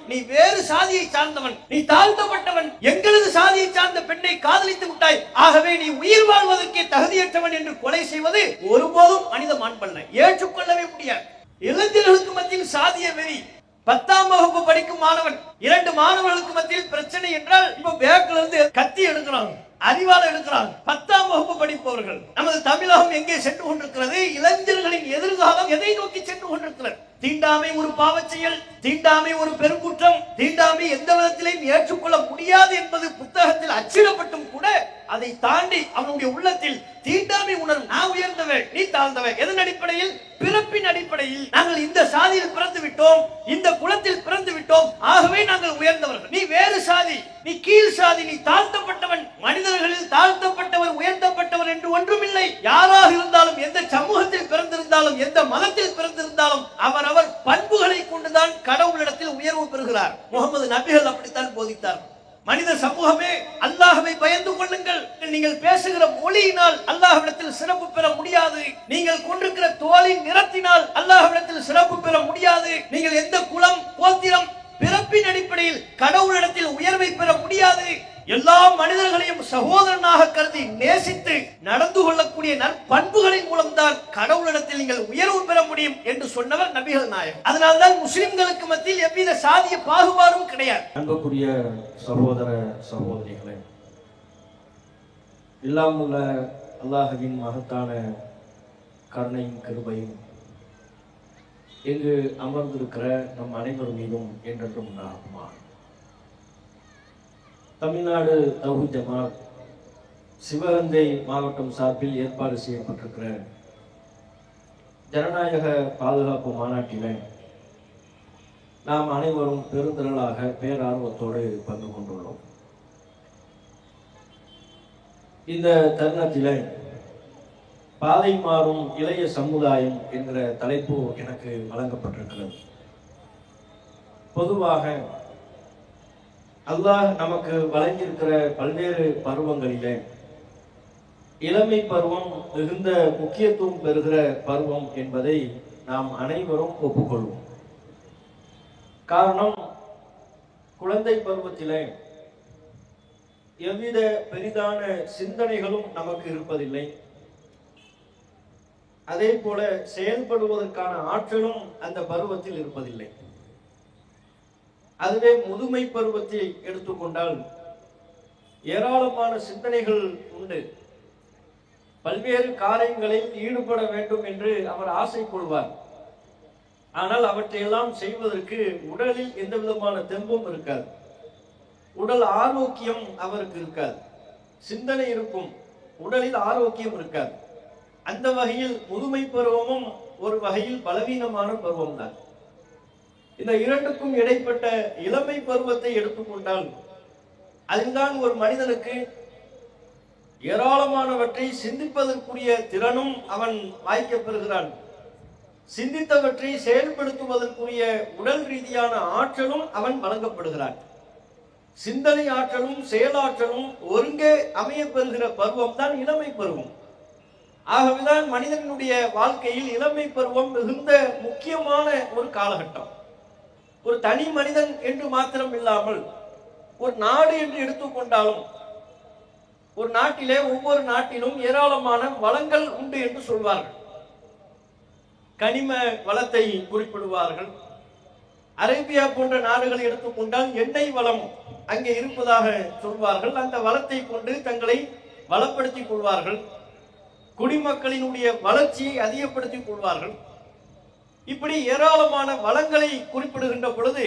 நீ வேறு சாதியை சார்ந்தவன், நீ தாழ்த்தப்பட்டவன், எங்களது சாதியை சார்ந்த பெண்ணை காதலித்து விட்டாய், ஆகவே நீ உயிர் வாழ்வதற்கே தகுதியற்றவன் என்று கொலை செய்வது ஒருபோதும் மனித மாண்பல்ல, ஏற்றுக்கொள்ளவே முடியாது. இளைஞர்களுக்கு மத்தியில் சாதிய வெறி. 10ஆம் வகுப்பு படிக்கும் மாணவன், 2 மாணவர்களுக்கு மத்தியில் பிரச்சனை என்றால் இப்ப பேக்ல இருந்து கத்தி எடுக்கிறாங்க, அறிவால எடுக்கிறாங்க. 10ஆம் வகுப்பு படிப்பவர்கள். நமது தமிழகம் எங்கே சென்று கொண்டிருக்கிறது? இளைஞர்களின் எதிர்காலம் எதை நோக்கி சென்று கொண்டிருக்கிறது? தீண்டாமை ஒரு பாவச் செயல், தீண்டாமை ஒரு பெருங்குற்றம், தீண்டாமை எந்த விதத்திலையும் ஏற்றுக்கொள்ள முடியாது என்பது புத்தகத்தில் அச்சிடப்பட்டும் கூட அதை தாண்டி அவனுடைய உள்ளத்தில் தீண்டாமை உணர்வு. நான் உயர்ந்தவன், நீ தாழ்ந்தவன். எதன் அடிப்படையில்? பிறப்பின் அடிப்படையில். நாங்கள் இந்த சாதியில் பிறந்து விட்டோம், இந்த குலத்தில் பிறந்து விட்டோம், ஆகவே நாங்கள் உயர்ந்தவர்கள். நீ வேறு சாதி, நீ கீழ் சாதி, நீ தாழ்த்தப்பட்டவன். மனிதர்களில் தாழ்த்தப்பட்டவர் உயர்த்தப்பட்டவர் என்று ஒன்றுமில்லை. யாராக இருந்தாலும், எந்த சமூகத்தில் பிறந்திருந்தாலும், எந்த மதத்தில் பிறந்திருந்தாலும் அவரவர் பண்புகளை கொண்டுதான் கடவுளிடத்தில் உயர்வு பெறுகிறார். முகமது நபிகள் அப்படித்தான் போதித்தார். மனித சமூகமே, அல்லாஹ்வை பயந்து கொள்ளுங்கள். நீங்கள் பேசுகிற மொழியினால் அல்லாஹ்விடத்தில் சிறப்பு பெற முடியாது. நீங்கள் கொண்டிருக்கிற தோலின் நிறத்தினால் அல்லாஹ்விடத்தில் சிறப்பு பெற முடியாது. நீங்கள் எந்த குலம், கோத்திரம், பிறப்பின் அடிப்படையில் கடவுளிடத்தில் உயர்வை பெற முடியாது. எல்லா மனிதர்களையும் சகோதரனாக கருதி நேசித்து நடந்து கொள்ளக்கூடிய நற்பண்புகளின் மூலம்தான் கடவுளிடத்தில் நீங்கள் உயர்வு பெற முடியும் என்று சொன்னவர் நபிகள் நாயகம். அதனால்தான் முஸ்லிம்களுக்கு மத்தியில் எவ்வித சாதிய பாகுபாடும் கிடையாது. அன்புக்குரிய சகோதர சகோதரிகளே, இல்லாமுள்ள அல்லாஹ்வின் மகத்தான கருணையும் கிருபையும் இங்கு அமர்ந்திருக்கிற நம் அனைவர் மீதும் என்றென்றும் உண்டாகுமா. தமிழ்நாடு தௌஹீத் ஜமாத் சிவகங்கை மாவட்டம் சார்பில் ஏற்பாடு செய்யப்பட்டிருக்கிற ஜனநாயக பாதுகாப்பு மாநாட்டில் நாம் அனைவரும் பெருந்திரளாக பேரார்வத்தோடு பங்கு கொண்டுள்ளோம். இந்த தருணத்தில் பாதை மாறும் இளைய சமுதாயம் என்கிற தலைப்பு எனக்கு வழங்கப்பட்டிருக்கிறது. பொதுவாக அல்லாஹ் நமக்கு வழங்கியிருக்கிற பல்வேறு பருவங்களிலே இளமை பருவம் மிகுந்த முக்கியத்துவம் பெறுகிற பருவம் என்பதை நாம் அனைவரும் ஒப்புக்கொள்வோம். காரணம், குழந்தை பருவத்திலே எவ்வித பெரிதான சிந்தனைகளும் நமக்கு இருப்பதில்லை. அதே போல செயல்படுவதற்கான ஆற்றலும் அந்த பருவத்தில் இருப்பதில்லை. அதுவே முதுமை பருவத்தை எடுத்துக்கொண்டால் ஏராளமான சிந்தனைகள் உண்டு. பல்வேறு காரியங்களில் ஈடுபட வேண்டும் என்று அவர் ஆசை கொள்வார். ஆனால் அவற்றையெல்லாம் செய்வதற்கு உடலில் எந்த விதமான தெம்பும் இருக்காது. உடல் ஆரோக்கியம் அவருக்கு இருக்காது. சிந்தனை இருக்கும், உடலில் ஆரோக்கியம் இருக்காது. அந்த வகையில் முதுமை பருவமும் ஒரு வகையில் பலவீனமான பருவம் தான். இந்த இரண்டுக்கும் இடைப்பட்ட இளமை பருவத்தை எடுத்துக்கொண்டால் அதில்தான் ஒரு மனிதனுக்கு ஏராளமானவற்றை சிந்திப்பதற்குரிய திறனும் அவன் வாய்க்கப் பெறுகிறான். சிந்தித்தவற்றை செயல்படுத்துவதற்குரிய உடல் ரீதியான ஆற்றலும் அவன் வழங்கப்படுகிறான். சிந்தனை ஆற்றலும் செயலாற்றலும் ஒருங்கே அமைய பெறுகிற பருவம் தான் இளமை பருவம். ஆகவேதான் மனிதனுடைய வாழ்க்கையில் இளமை பருவம் மிகுந்த முக்கியமான ஒரு காலகட்டம். ஒரு தனி மனிதன் என்று மாத்திரம் இல்லாமல் ஒரு நாடு என்று எடுத்துக்கொண்டாலும் ஒரு நாட்டிலே ஒவ்வொரு நாட்டிலும் ஏராளமான வளங்கள் உண்டு என்று சொல்வார்கள். கனிம வளத்தை குறிப்பிடுவார்கள். அரேபியா போன்ற நாடுகளை எடுத்துக்கொண்டால் எண்ணெய் வளம் அங்கே இருப்பதாக சொல்வார்கள். அந்த வளத்தை கொண்டு தங்களை வளப்படுத்திக் கொள்வார்கள். குடிமக்களினுடைய வளர்ச்சியை அதிகப்படுத்திக் கொள்வார்கள். இப்படி ஏராளமான வளங்களை குறிப்பிடுகின்ற பொழுது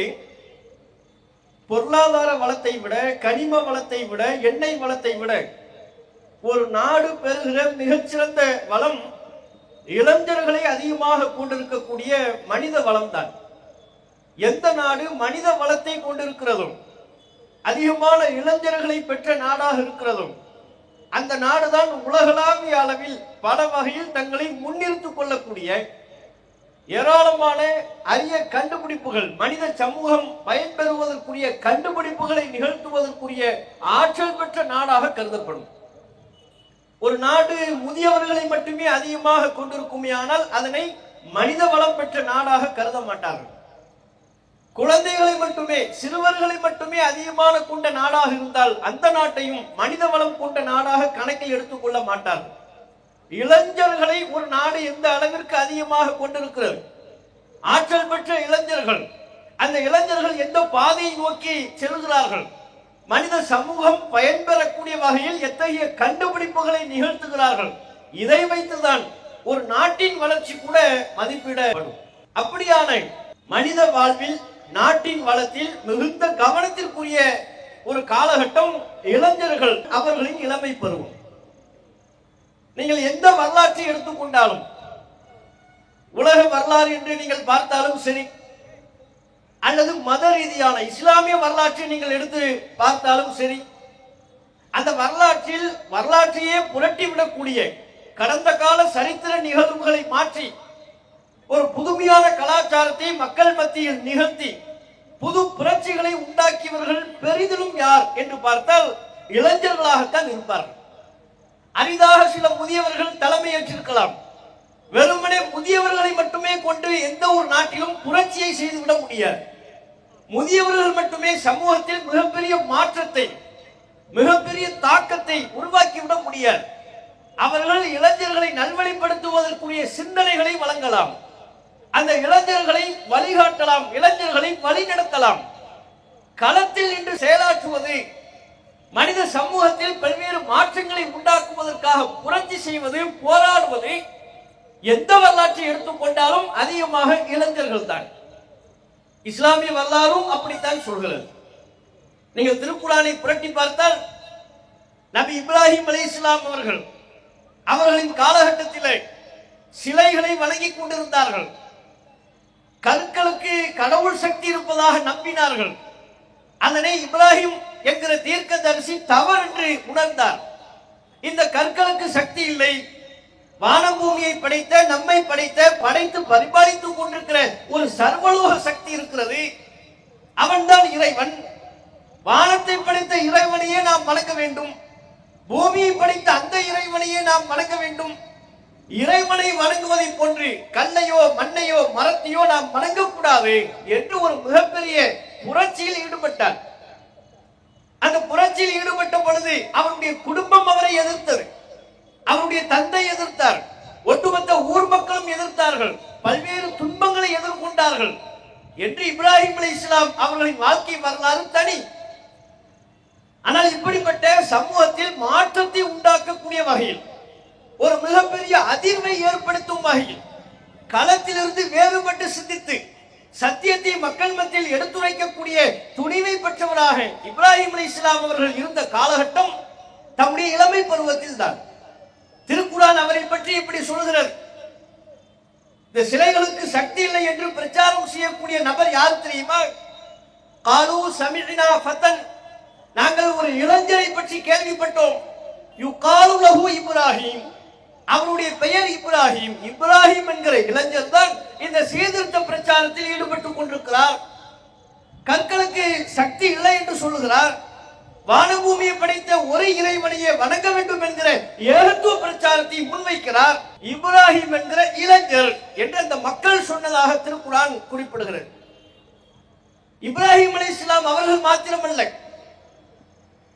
பொருளாதார வளத்தை விட, கனிம வளத்தை விட, எண்ணெய் வளத்தை விட ஒரு நாடு பெறுகிற மிகச்சிறந்த வளம் இளைஞர்களை அதிகமாக கொண்டிருக்கக்கூடிய மனித வளம் தான். எந்த நாடு மனித வளத்தை கொண்டிருக்கிறதோ, அதிகமான இளைஞர்களை பெற்ற நாடாக இருக்கிறதோ, அந்த நாடுதான் உலகளாவிய அளவில் பல வகையில் தங்களை முன்னிறுத்திக் கொள்ளக்கூடிய ஏராளமான அரிய கண்டுபிடிப்புகள், மனித சமூகம் பயன்பெறுவதற்குரிய கண்டுபிடிப்புகளை நிகழ்த்துவதற்குரிய ஆற்றல் பெற்ற நாடாக கருதப்படும். ஒரு நாடு முதியவர்களை மட்டுமே அதிகமாக கொண்டிருக்குமே ஆனால் அதனை மனித வளம் பெற்ற நாடாக கருத மாட்டார்கள். குழந்தைகளை மட்டுமே, சிறுவர்களை மட்டுமே அதிகமான கொண்ட நாடாக இருந்தால் அந்த நாட்டையும் மனித வளம் கொண்ட நாடாக கணக்கில் எடுத்துக்கொள்ள மாட்டார். இளைஞர்களை ஒரு நாடு எந்த அளவிற்கு அதிகமாக கொண்டிருக்கிறது, ஆற்றல் பெற்ற இளைஞர்கள், அந்த இளைஞர்கள் எந்த பாதையை நோக்கி செல்கிறார்கள், மனித சமூகம் பயன்பெறக்கூடிய வகையில் எத்தகைய கண்டுபிடிப்புகளை நிகழ்த்துகிறார்கள், இதை வைத்துதான் ஒரு நாட்டின் வளர்ச்சி கூட மதிப்பிடப்படும். அப்படியான மனித வாழ்வில் நாட்டின் வளத்தில் மிகுந்த கவனத்திற்குரிய ஒரு காலகட்டம் இளைஞர்கள், அவர்களின் இளமை பருவம். நீங்கள் எந்த வரலாற்றை எடுத்துக்கொண்டாலும், உலக வரலாறு என்று நீங்கள் பார்த்தாலும் சரி, அல்லது மத ரீதியான இஸ்லாமிய வரலாற்றை நீங்கள் எடுத்து பார்த்தாலும் சரி, அந்த வரலாற்றையே புரட்டிவிடக்கூடிய கடந்த கால சரித்திர நிகழ்வுகளை மாற்றி ஒரு புதுமையான கலாச்சாரத்தை மக்கள் மத்தியில் நிகழ்த்தி புது புரட்சிகளை உண்டாக்கியவர்கள் பெரிதிலும் யார் என்று பார்த்தால் இளைஞர்களாகத்தான் இருப்பார்கள். அரிதாக சில முதியவர்கள் தலைமையேற்றிருக்கலாம். வெறுமனே முதியவர்களை மட்டுமே கொண்டு எந்த ஒரு நாட்டிலும் புரட்சியை செய்துவிட முடியாது. முதியவர்கள் மட்டுமே சமூகத்தில் மிகப்பெரிய மாற்றத்தை, மிகப்பெரிய தாக்கத்தை உருவாக்கிவிட முடியாது. அவர்கள் இளைஞர்களை நல்வழிப்படுத்துவதற்குரிய சிந்தனைகளை வழங்கலாம், அந்த இளைஞர்களை வழிகாட்டலாம், இளைஞர்களை வழிநடத்தலாம். களத்தில் இன்று செயலாற்றுவது, மனித சமூகத்தில் பல்வேறு மாற்றங்களை உண்டாக்குவதற்காக புரட்சி செய்வது, போராடுவது, எந்த வரலாற்றை எடுத்துக்கொண்டாலும் அதிகமாக இளைஞர்கள் தான். இஸ்லாமிய வரலாறும் அப்படித்தான் சொல்கிறது. நீங்கள் திருக்குர்ஆனை புரட்டி பார்த்தால் நபி இப்ராஹிம் அலைஹிஸ்ஸலாம் அவர்களின் காலகட்டத்தில் சிலைகளை வணங்கிக் கொண்டிருந்தார்கள். கற்களுக்கு கடவுள் சக்தி இருப்பதாக நம்பினார்கள். அதனை இப்ராஹிம் என்கிற தீர்க்கதரிசி தவறு என்று உணர்ந்தார். இந்த கற்களுக்கு சக்தி இல்லை, வானம் பூமியை படைத்த, நம்மை படைத்து பரிபாலித்துக் கொண்டிருக்கிற ஒரு சர்வலோக சக்தி இருக்கிறது, அவன்தான் இறைவன். வானத்தை படைத்த இறைவனையே நாம் வணங்க வேண்டும், பூமியை படைத்த அந்த இறைவனையே நாம் வணங்க வேண்டும். இறைவனை வணங்குவதை போன்று கல்லையோ மண்ணையோ மரத்தையோ நாம் வணங்கக்கூடாது என்று ஒரு மிகப்பெரிய புரட்சியில் ஈடுபட்டார். அந்த புரட்சியில் ஈடுபட்ட பொழுது அவருடைய குடும்பம் அவரை எதிர்த்தது, அவருடைய தந்தை எதிர்த்தார், ஒட்டுமொத்த ஊர் மக்களும் எதிர்த்தார்கள், பல்வேறு துன்பங்களை எதிர்கொண்டார்கள் என்று இப்ராஹிம் அலைஹிஸ்ஸலாம் அவர்களின் வாழ்க்கை வரலாறு தனி. ஆனால் இப்படிப்பட்ட சமூகத்தில் மாற்றத்தை உண்டாக்கக்கூடிய வகையில், ஒரு மிகப்பெரிய அதிர்வை ஏற்படுத்தும் வகையில், களத்திலிருந்து வேறுபட்டு சிந்தித்து சத்தியத்தை மக்கள் மத்தியில் எடுத்துரைக்கக்கூடிய துணிவை பெற்றவராக இப்ராஹிம் அலைஹிஸ்ஸலாம் அவர்கள் இருந்த காலகட்டம் தம்முடைய இளமை பருவத்தில் தான். திருக்குர்ஆன் அவரை பற்றி இப்படி சொல்கிறது. இந்த சிலைகளுக்கு சக்தி இல்லை என்று பிரச்சாரம் செய்யக்கூடிய நபர் யார் தெரியுமா? காலு சமிஅனா ஃபதன், நாங்கள் ஒரு இளைஞரை பற்றி கேள்விப்பட்டோம். யுகாலு லஹு இப்ராஹிம், அவருடைய பெயர் இப்ராஹிம். இப்ராஹிம் என்கிற இளைஞர் தான் இந்த சீர்திருத்த பிரச்சாரத்தில் ஈடுபட்டுக் கொண்டிருக்கிறார். கற்களுக்கு சக்தி இல்லை என்று சொல்லுகிறார். வானபூமியை படைத்த ஒரு இறைவனையே வணங்க வேண்டும் என்கிற ஏகத்துவ பிரச்சாரத்தை முன்வைக்கிறார். இப்ராஹிம் என்கிற இளைஞர் என்று அந்த மக்கள் சொன்னதாக திருக்குர்ஆன் குறிப்பிடுகிறது. இப்ராஹிம் அலைஹிஸ்ஸலாம் அவர்கள் மாத்திரமல்ல,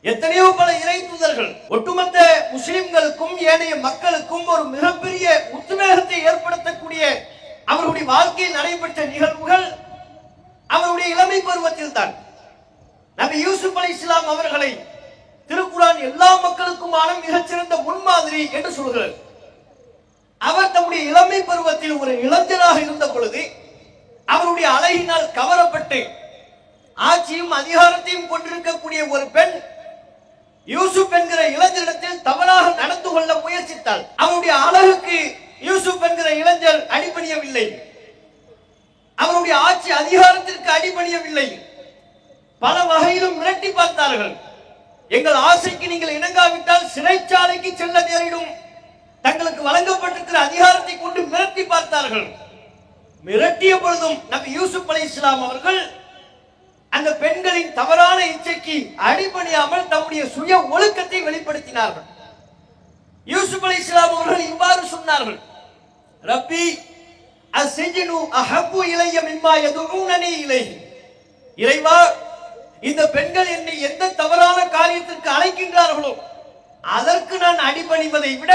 எத்தனையோ பல இறை தூதர்கள் ஒட்டுமொத்த முஸ்லிம்களுக்கும் ஏனைய மக்களுக்கும் ஒரு மிகப்பெரிய உத்வேகத்தை ஏற்படுத்தக்கூடிய அவருடைய வாழ்க்கையில் நடைபெற்ற நிகழ்வுகள் அவருடைய இளமை பருவத்தில் தான். நபி யூசுப் அலைஹிஸ்ஸலாம் அவர்களை திருக்குர்ஆன் எல்லா மக்களுக்குமான மிகச்சிறந்த முன்மாதிரி என்று சொல்கிறது. அவர் தம்முடைய இளமை பருவத்தில் ஒரு இளைஞராக இருந்த பொழுது அவருடைய அழகினால் கவரப்பட்டு ஆட்சியும் அதிகாரத்தையும் கொண்டிருக்கக்கூடிய ஒரு பெண் யூசுப் என்கிற இளைஞரிடத்தில் தவறாக நடந்து கொள்ள முயற்சித்தாள். அவருடைய அழகுக்கு யூசுப் என்கிற இளைஞர் அடிபணியவில்லை, அவருடைய ஆட்சி அதிகாரத்திற்கு அடிபணியவில்லை. பல வகையிலும் மிரட்டி பார்த்தார்கள். எங்கள் ஆசைக்கு நீங்கள் இணங்காவிட்டால் சிறைச்சாலைக்கு செல்ல நேரிடும், தங்களுக்கு வழங்கப்பட்டிருக்கிற அதிகாரத்தை கொண்டு மிரட்டி பார்த்தார்கள். மிரட்டிய பொழுதும் நபி யூசுப் அலைஹிஸ்ஸலாம் அவர்கள் அந்த பெண்களின் தவறான இச்சைக்கு அடிபணியாமல் தம்முடைய சுய ஒழுக்கத்தை வெளிப்படுத்தினார்கள். யூசுப் அலைஹிஸ்ஸலாம் அவர்கள் இவ்வாறு சொன்னார்கள், ரப்பி அஸ்ஸிஜ்னு அஹப்பு இலைய மிம்மா யதுஊனனி இலைஹி, இறைவா, இந்த பெண்கள் என்னை எந்த தவறான காரியத்திற்கு அழைக்கின்றார்களோ அதற்கு நான் அடிபணிவதை விட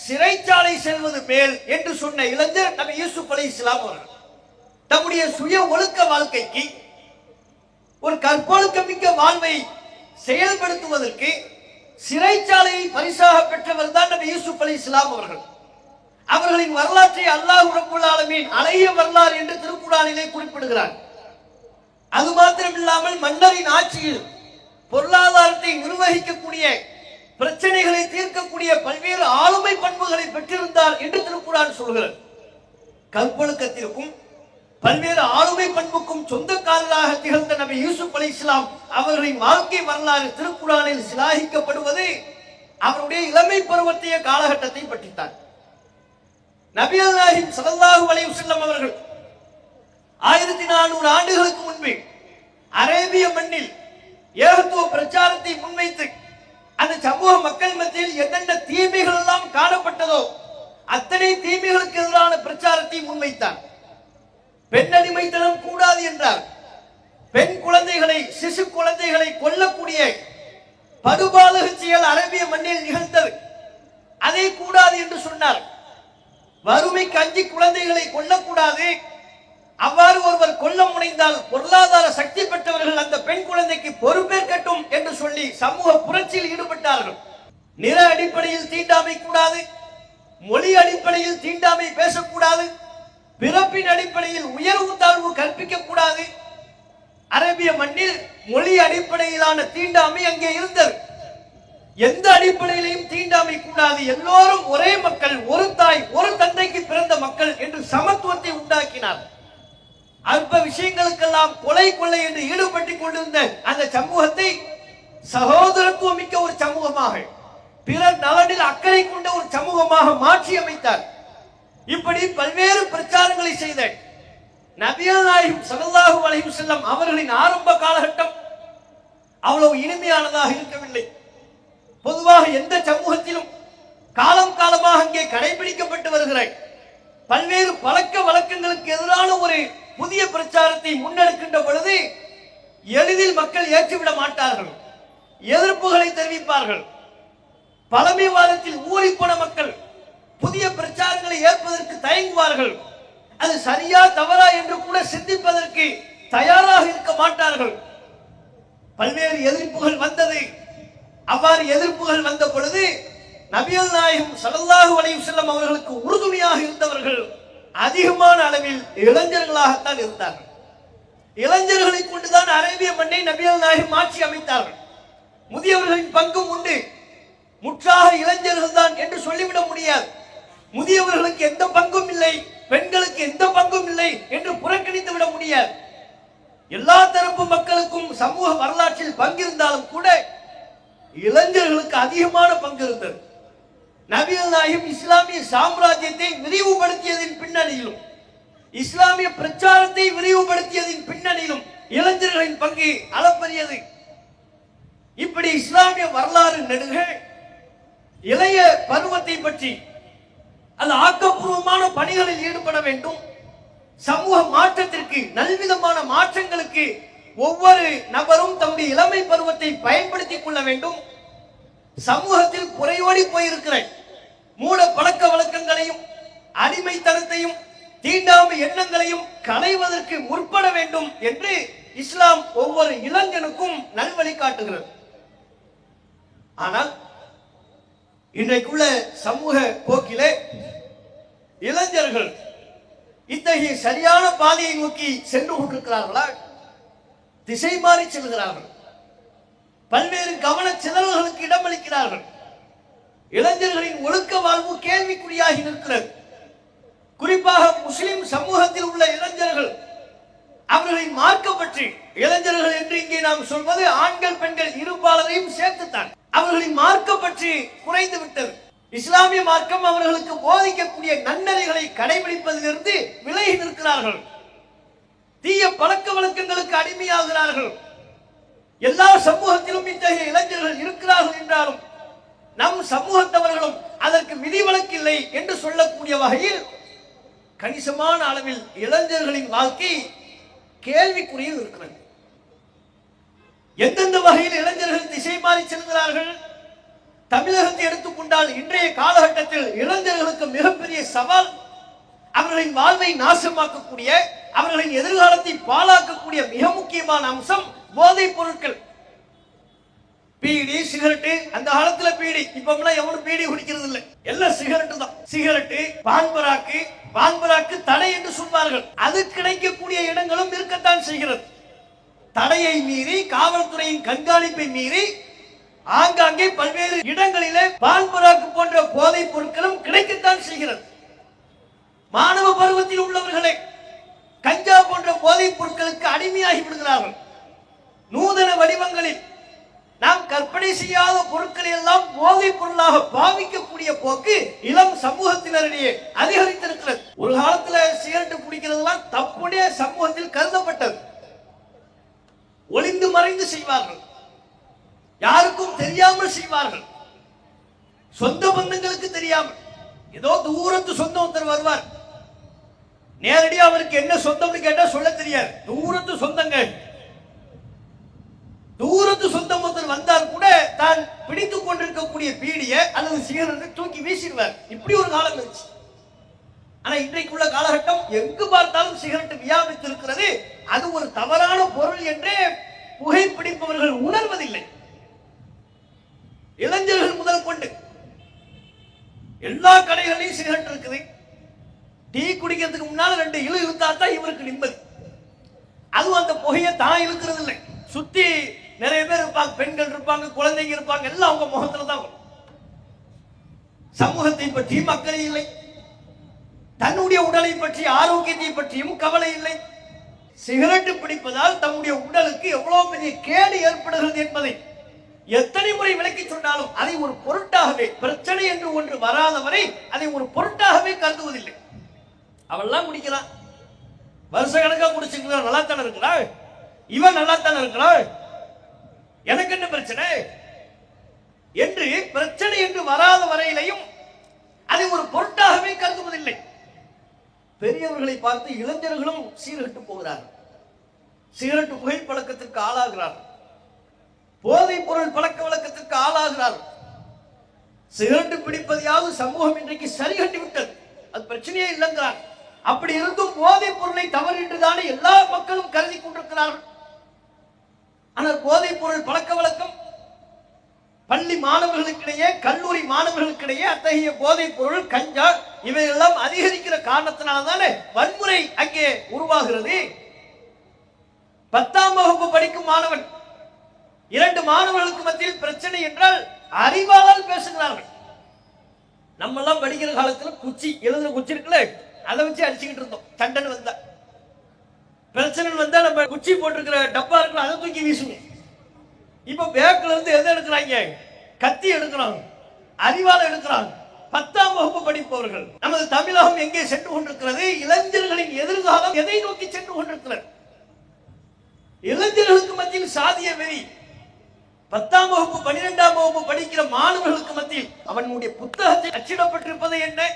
சிறைச்சாலை செல்வது மேல் என்று சொன்ன இளைஞர் நபி யூசுப் அலைஹிஸ்ஸலாம் அவர்கள் தம்முடைய சுய ஒழுக்க வாழ்க்கைக்கு ஒரு கற்பொழுக்கமிக்க வாழ்வை செயல்படுத்துவதற்கு சிறைச்சாலையை பரிசாக பெற்றவர் தான் நபி யூசுப் அலைஹிஸ்ஸலாம் அவர்கள். அவர்களின் வரலாற்றை அல்லாஹ் ரப்பல் ஆலமீன் அழகிய வரலாறு என்று திருக்குர்ஆனிலே குறிப்பிடுகிறார். அது மாத்திரமில்லாமல் மன்னரின் ஆட்சியில் பொருளாதாரத்தை நிர்வகிக்கக்கூடிய, பிரச்சனைகளை தீர்க்கக்கூடிய பல்வேறு ஆளுமை பண்புகளை பெற்றிருந்தார் என்று திருக்குர்ஆன் சொல்கிறது. கற்பொழுக்கத்திற்கும் பல்வேறு ஆளுமை பண்புக்கும் சொந்தக்காரராக திகழ்ந்த நபி யூசுப் அலைஹிஸ்ஸலாம் அவர்களின் வாழ்க்கை வரலாறு திருக்குர்ஆனில் சிலாகிக்கப்படுவது அவருடைய இளமை பருவத்திய காலகட்டத்தை பற்றித்தான். நபிகள் நாயகம் ஸல்லல்லாஹு அலைஹி வஸல்லம் அவர்கள் 1400 ஆண்டுகளுக்கு முன்பு அரேபிய மண்ணில் ஏகத்துவ பிரச்சாரத்தை முன்வைத்து அந்த சமூக மக்கள் மத்தியில் என்னென்ன தீமைகள் எல்லாம் காணப்பட்டதோ அத்தனை தீமைகளுக்கு எதிரான பிரச்சாரத்தை முன்வைத்தார். பெண் அடிமைத்தனம் கூடாது என்றார். பெண் குழந்தைகளை, சிசு குழந்தைகளை கொல்லக்கூடிய படுபாதக செயல் அரேபிய மண்ணில் நிகழ்ந்தது, அதை கூடாது என்று சொன்னார். வறுமைக்கு அஞ்சி குழந்தைகளை கொல்லக்கூடாது, அவ்வாறு ஒருவர் கொல்ல முனைந்தால் பொருளாதார சக்தி பெற்றவர்கள் அந்த பெண் குழந்தைக்கு பொறுப்பேற்கட்டும் என்று சொல்லி சமூக புரட்சியில் ஈடுபட்டார்கள். நிற அடிப்படையில் தீண்டாமை கூடாது, மொழி அடிப்படையில் தீண்டாமை பேசக்கூடாது, பிறப்பின் அடிப்படையில் உயர்வு தாழ்வு கற்பிக்க கூடாது. அரேபிய மண்ணில் மொழி அடிப்படையிலான தீண்டாமை அங்கே இருந்தது. எந்த அடிப்படையிலையும் தீண்டாமை கூடாது, எல்லோரும் ஒரே மக்கள், ஒரு தாய் ஒரு தந்தைக்கு பிறந்த மக்கள் என்று சமத்துவத்தை உண்டாக்கினார். அற்ப விஷயங்களுக்கெல்லாம் கொலை கொள்ளை என்று ஈடுபட்டுக் கொண்டிருந்த அந்த சமூகத்தை சகோதரத்துவம் மிக்க ஒரு சமூகமாக, பிறர் நலனில் அக்கறை கொண்ட ஒரு சமூகமாக மாற்றி அமைத்தார். இப்படி பல்வேறு பிரச்சாரங்களை செய்த நபிகள் நாயகம் ஸல்லல்லாஹு அலைஹி வஸல்லம் அவர்களின் ஆரம்ப காலகட்டம் அவ்வளவு இனிமையானதாக இருக்கவில்லை. பொதுவாக எந்த சமூகத்திலும் காலம் காலமாக அங்கே கடைபிடிக்கப்பட்டு வருகிற பல்வேறு பழக்க வழக்கங்களுக்கு எதிரான ஒரு புதிய பிரச்சாரத்தை முன்னெடுக்கின்ற பொழுது எளிதில் மக்கள் ஏற்றுவிட மாட்டார்கள், எதிர்ப்புகளை தெரிவிப்பார்கள். பழமைவாதத்தில் ஊறிப்போன மக்கள் புதிய பிரச்சாரங்களை ஏற்பதற்கு தயங்குவார்கள். அது சரியா தவறா என்று கூட சிந்திப்பதற்கு தயாராக இருக்க மாட்டார்கள். பல்வேறு எதிர்ப்புகள் வந்தது. அவ்வாறு எதிர்ப்புகள் வந்த பொழுது நபிகள் நாயகம் ஸல்லல்லாஹு அலைஹி வஸல்லம் அவர்களுக்கு உறுதுணையாக இருந்தவர்கள் அதிகமான அளவில் இளைஞர்களாகத்தான் இருந்தார்கள். இளைஞர்களை கொண்டுதான் அரேபிய மண்ணை நபிகள் நாயகம் ஆட்சி அமைத்தார்கள். முதியவர்களின் பங்கும் உண்டு, முற்றாக இளைஞர்கள் தான் என்று சொல்லிவிட முடியாது. முதியவர்களுக்கு எந்த பங்கும் இல்லை, பெண்களுக்கு எந்த பங்கும் இல்லை என்று புறக்கணித்து விட முடியாது. எல்லா தரப்பு மக்களுக்கும் சமூக வரலாற்றில் பங்கிருந்தாலும் கூட இளைஞர்களுக்கு அதிகமான பங்கு இருந்தது. நபிகள் நாயகம் இஸ்லாமிய சாம்ராஜ்யத்தை விரிவுபடுத்தியதின் பின்னணியிலும், இஸ்லாமிய பிரச்சாரத்தை விரிவுபடுத்தியதின் பின்னணியிலும் இளைஞர்களின் பங்கு அளப்பரியது. இப்படி இஸ்லாமிய வரலாறு நெடுக இளைய பருவத்தை பற்றி அந்த ஆக்கப்பூர்வமான பணிகளில் ஈடுபட வேண்டும். சமூக மாற்றத்திற்கு, நல்விதமான மாற்றங்களுக்கு ஒவ்வொரு நபரும் தம்முடைய இளமை பருவத்தை பயன்படுத்திக் கொள்ள வேண்டும். சமூகத்தில் குறையோடி போயிருக்கிற மூட பழக்க வழக்கங்களையும் அடிமைத்தனத்தையும் தீண்டாமை எண்ணங்களையும் களைவதற்கு முற்பட வேண்டும் என்று இஸ்லாம் ஒவ்வொரு இளைஞனுக்கும் நல்வழி காட்டுகிறது. ஆனால் இன்றைக்குள்ள சமூக போக்கிலே இளைஞர்கள் இத்தகைய சரியான பாதையை நோக்கி சென்று கொண்டிருக்கிறார்களா, திசை மாறி செல்கிறார்கள், பல்வேறு கவன சிதறல்களுக்கு இடமளிக்கிறார்கள். இளைஞர்களின் ஒழுக்க வாழ்வு கேள்விக்குறியாகி நிற்கிறது. குறிப்பாக முஸ்லிம் சமூகத்தில் உள்ள இளைஞர்கள் அவர்களின் மார்க்க பற்றி, இளைஞர்கள் என்று இங்கே நாம் சொல்வது ஆண்கள் பெண்கள் இருபாலரையும் சேர்த்துத்தான், அவர்களின் மார்க்க பற்றி குறைந்து விட்டது. இஸ்லாமிய மார்க்கம் அவர்களுக்கு போதிக்கக்கூடிய நன்னறிகளை கடைபிடிப்பதிலிருந்து விலகி நிற்கிறார்கள். தீய பழக்க வழக்கங்களுக்கு அடிமையாகிறார்கள். எல்லா சமூகத்திலும் இத்தகைய இளைஞர்கள் இருக்கிறார்கள் என்றாலும் நம் சமூகத்தவர்களும் அதற்கு விதிவிலக்கு இல்லை என்று சொல்லக்கூடிய வகையில் கணிசமான அளவில் இளைஞர்களின் வாழ்க்கை கேள்விக்குறியில் இருக்கிறது. எந்தெந்த வகையில் இளைஞர்கள் திசை மாறி செல்கிறார்கள்? தமிழகத்தை எடுத்துக்கொண்டால் இன்றைய காலகட்டத்தில் இளைஞர்களுக்கு மிகப்பெரிய சவால் அவர்களின் வாழ்வை நாசமாக்கக்கூடிய, அவர்களின் எதிர்காலத்தை பாழாக்கக்கூடிய மிக முக்கியமான அம்சம் போதைப் பொருட்கள். பீடி, சிகரெட்டு. அந்த காலத்துல பீடி, இப்ப எவனும் பீடி குடிக்கிறது இல்லை, எல்லாம் சிகரெட்டு தான். சிகரெட்டு, பான்பராக்கு தடை என்று சொல்வார்கள். அது கிடைக்கக்கூடிய இடங்களும் இருக்கத்தான் செய்கிறது. தடையை மீறி, காவல்துறையின் கண்காணிப்பை மீறி ஆங்காங்கே பல்வேறு இடங்களிலே பான்பராக்கு போன்ற போதைப் பொருட்களும் கிடைக்கத்தான் செய்கிறது. மாணவ பருவத்தில் உள்ளவர்களே கஞ்சா போன்ற போதைப் பொருட்களுக்கு அடிமையாகி விடுகிறார்கள். நூதன வடிவங்களில் நாம் கற்பனை செய்யாத பொருட்களை எல்லாம் போதைப் பொருளாக பாவிக்கக்கூடிய போக்கு இளம் சமூகத்தினரிடையே அதிகரித்திருக்கிறது. ஒரு காலத்துல சிகரெட்டு குடிக்கிறதுலாம் தப்புடைய சமூகத்தில் கருதப்பட்டது. ஒளிந்து மறைந்து செய்வார்கள், யாருக்கும் தெரியாமல் செய்வார்கள், சொந்த பந்தங்களுக்கு தெரியாமல். ஏதோ தூரத்து சொந்தம் ஒருத்தர் வருவார், நேரடியாக அவருக்கு என்ன சொந்தம்னு கேட்டா சொல்ல தெரியாது. தூரத்து சொந்தங்க, தூரத்து சொந்தம் ஒருத்தர் வந்தால் கூட தான் பிடித்துக் கொண்டிருக்கக்கூடிய பீடியை அல்லது சிகரெட்டை தூக்கி வீசிடுவார். இப்படி ஒரு காலம் இருந்துச்சு. ஆனா இன்றைக்குள்ள காலகட்டம் எங்கு பார்த்தாலும் சிகரெட் வியாபித்திருக்கிறது. அது ஒரு தவறான பொருள் என்றே புகைப்பிடிப்பவர்கள் உணர்வதில்லை. இளைஞர்கள் முதல் கொண்டு எல்லா கடைகளிலும் சிகரெட் இருக்குது. டீ குடிக்கிறதுக்கு முன்னால 2 இழு இழுத்தா தான் இவருக்கு நிம்மதி. அதுவும் அந்த புகையை தான் இழுக்கிறது இல்லை. சுத்தி நிறைய பேர் இருப்பாங்க, பெண்கள் இருப்பாங்க, குழந்தைங்க இருப்பாங்க, எல்லாம் அவங்க முகத்துல தான் வரும். சமூகத்தை பற்றி மக்கள் இல்லை, தன்னுடைய உடலை பற்றி ஆரோக்கியத்தை பற்றியும் கவலை இல்லை. சிகரெட் பிடிப்பதால் தன்னுடைய உடலுக்கு எவ்வளவு பெரிய கேடு ஏற்படுகிறது என்பதை எத்தனை முறை விளக்கி சொன்னாலும் அதை ஒரு பொருட்டாகவே, பிரச்சனை என்று ஒன்று வராதவரை அதை ஒரு பொருட்டாகவே கருதுவதில்லை. அவெல்லாம் குடிக்கிறான், வருஷ கணக்கா குடிச்சுக்கிறான், நல்லா தானே இருக்கிறாள், இவன் நல்லா தானே இருக்கிறாள், எனக்கு என்ன பிரச்சனை என்று பிரச்சனை என்று வராத வரையிலையும் அதை ஒரு பொருட்டாகவே கருதுவதில்லை. பெரியவர்களை பார்த்து இளைஞர்களும் சீர்கெட்டு போகிறார்கள். சிகரெட்டு புகை பழக்கத்திற்கு ஆளாகிறார்கள், போதைப் பொருள் பழக்க வழக்கத்திற்கு ஆளாகிறார்கள். சிகரெட்டு பிடிப்பதையாவது சமூகம் இன்றைக்கு சரி கட்டி விட்டது, அது பிரச்சனையே இல்லைங்கிறார். அப்படி இருந்தும் போதைப் பொருளை தவறு என்றுதானே எல்லா மக்களும் கருதி கொண்டிருக்கிறார்கள். ஆனால் போதைப் பொருள் பழக்க வழக்கம் பள்ளி மாணவர்களுக்கிடையே, கல்லூரி மாணவர்களுக்கிடையே அத்தகைய போதைப் பொருள், கஞ்சா இவையெல்லாம் அதிகரிக்கிற காரணத்தினால்தானே வன்முறை அங்கே உருவாகிறது. 10ஆம் வகுப்பு படிக்கும் மாணவன், 2 மாணவர்களுக்கு மத்தியில் பிரச்சனை என்றால் அறிவாளால் பேசுகிறார்கள். நம்ம எல்லாம் படிக்கிற காலத்துல குச்சி, எழுதுற குச்சி இருக்குல்ல, அதை வச்சு அடிச்சுக்கிட்டு இருந்தோம். சண்டன் வந்தா, பிரச்சனை வந்தா நம்ம குச்சி போட்டிருக்கிற டப்பா இருக்கிற அதை தூக்கி வீசுவோம். இப்ப பேக்ல இருந்து எதை எடுக்கிறாங்க? கத்தி எடுக்கிறாங்க, அறிவால எடுக்கிறாங்க. 10ஆம் வகுப்பு படிப்பவர்கள். நமது தமிழகம் எங்கே சென்று கொண்டிருக்கிறது? இளைஞர்களின் எதிர்காலம் எதை நோக்கி சென்று கொண்டிருக்கிறது? இளைஞர்களுக்கு மத்தியில் சாதிய வெறி. 10ஆம் வகுப்பு 12ஆம் வகுப்பு படிக்கிற மாணவர்களுக்கு மத்தியில் அவனுடைய புத்தகத்தில் அச்சிடப்பட்டிருப்பது என்ன?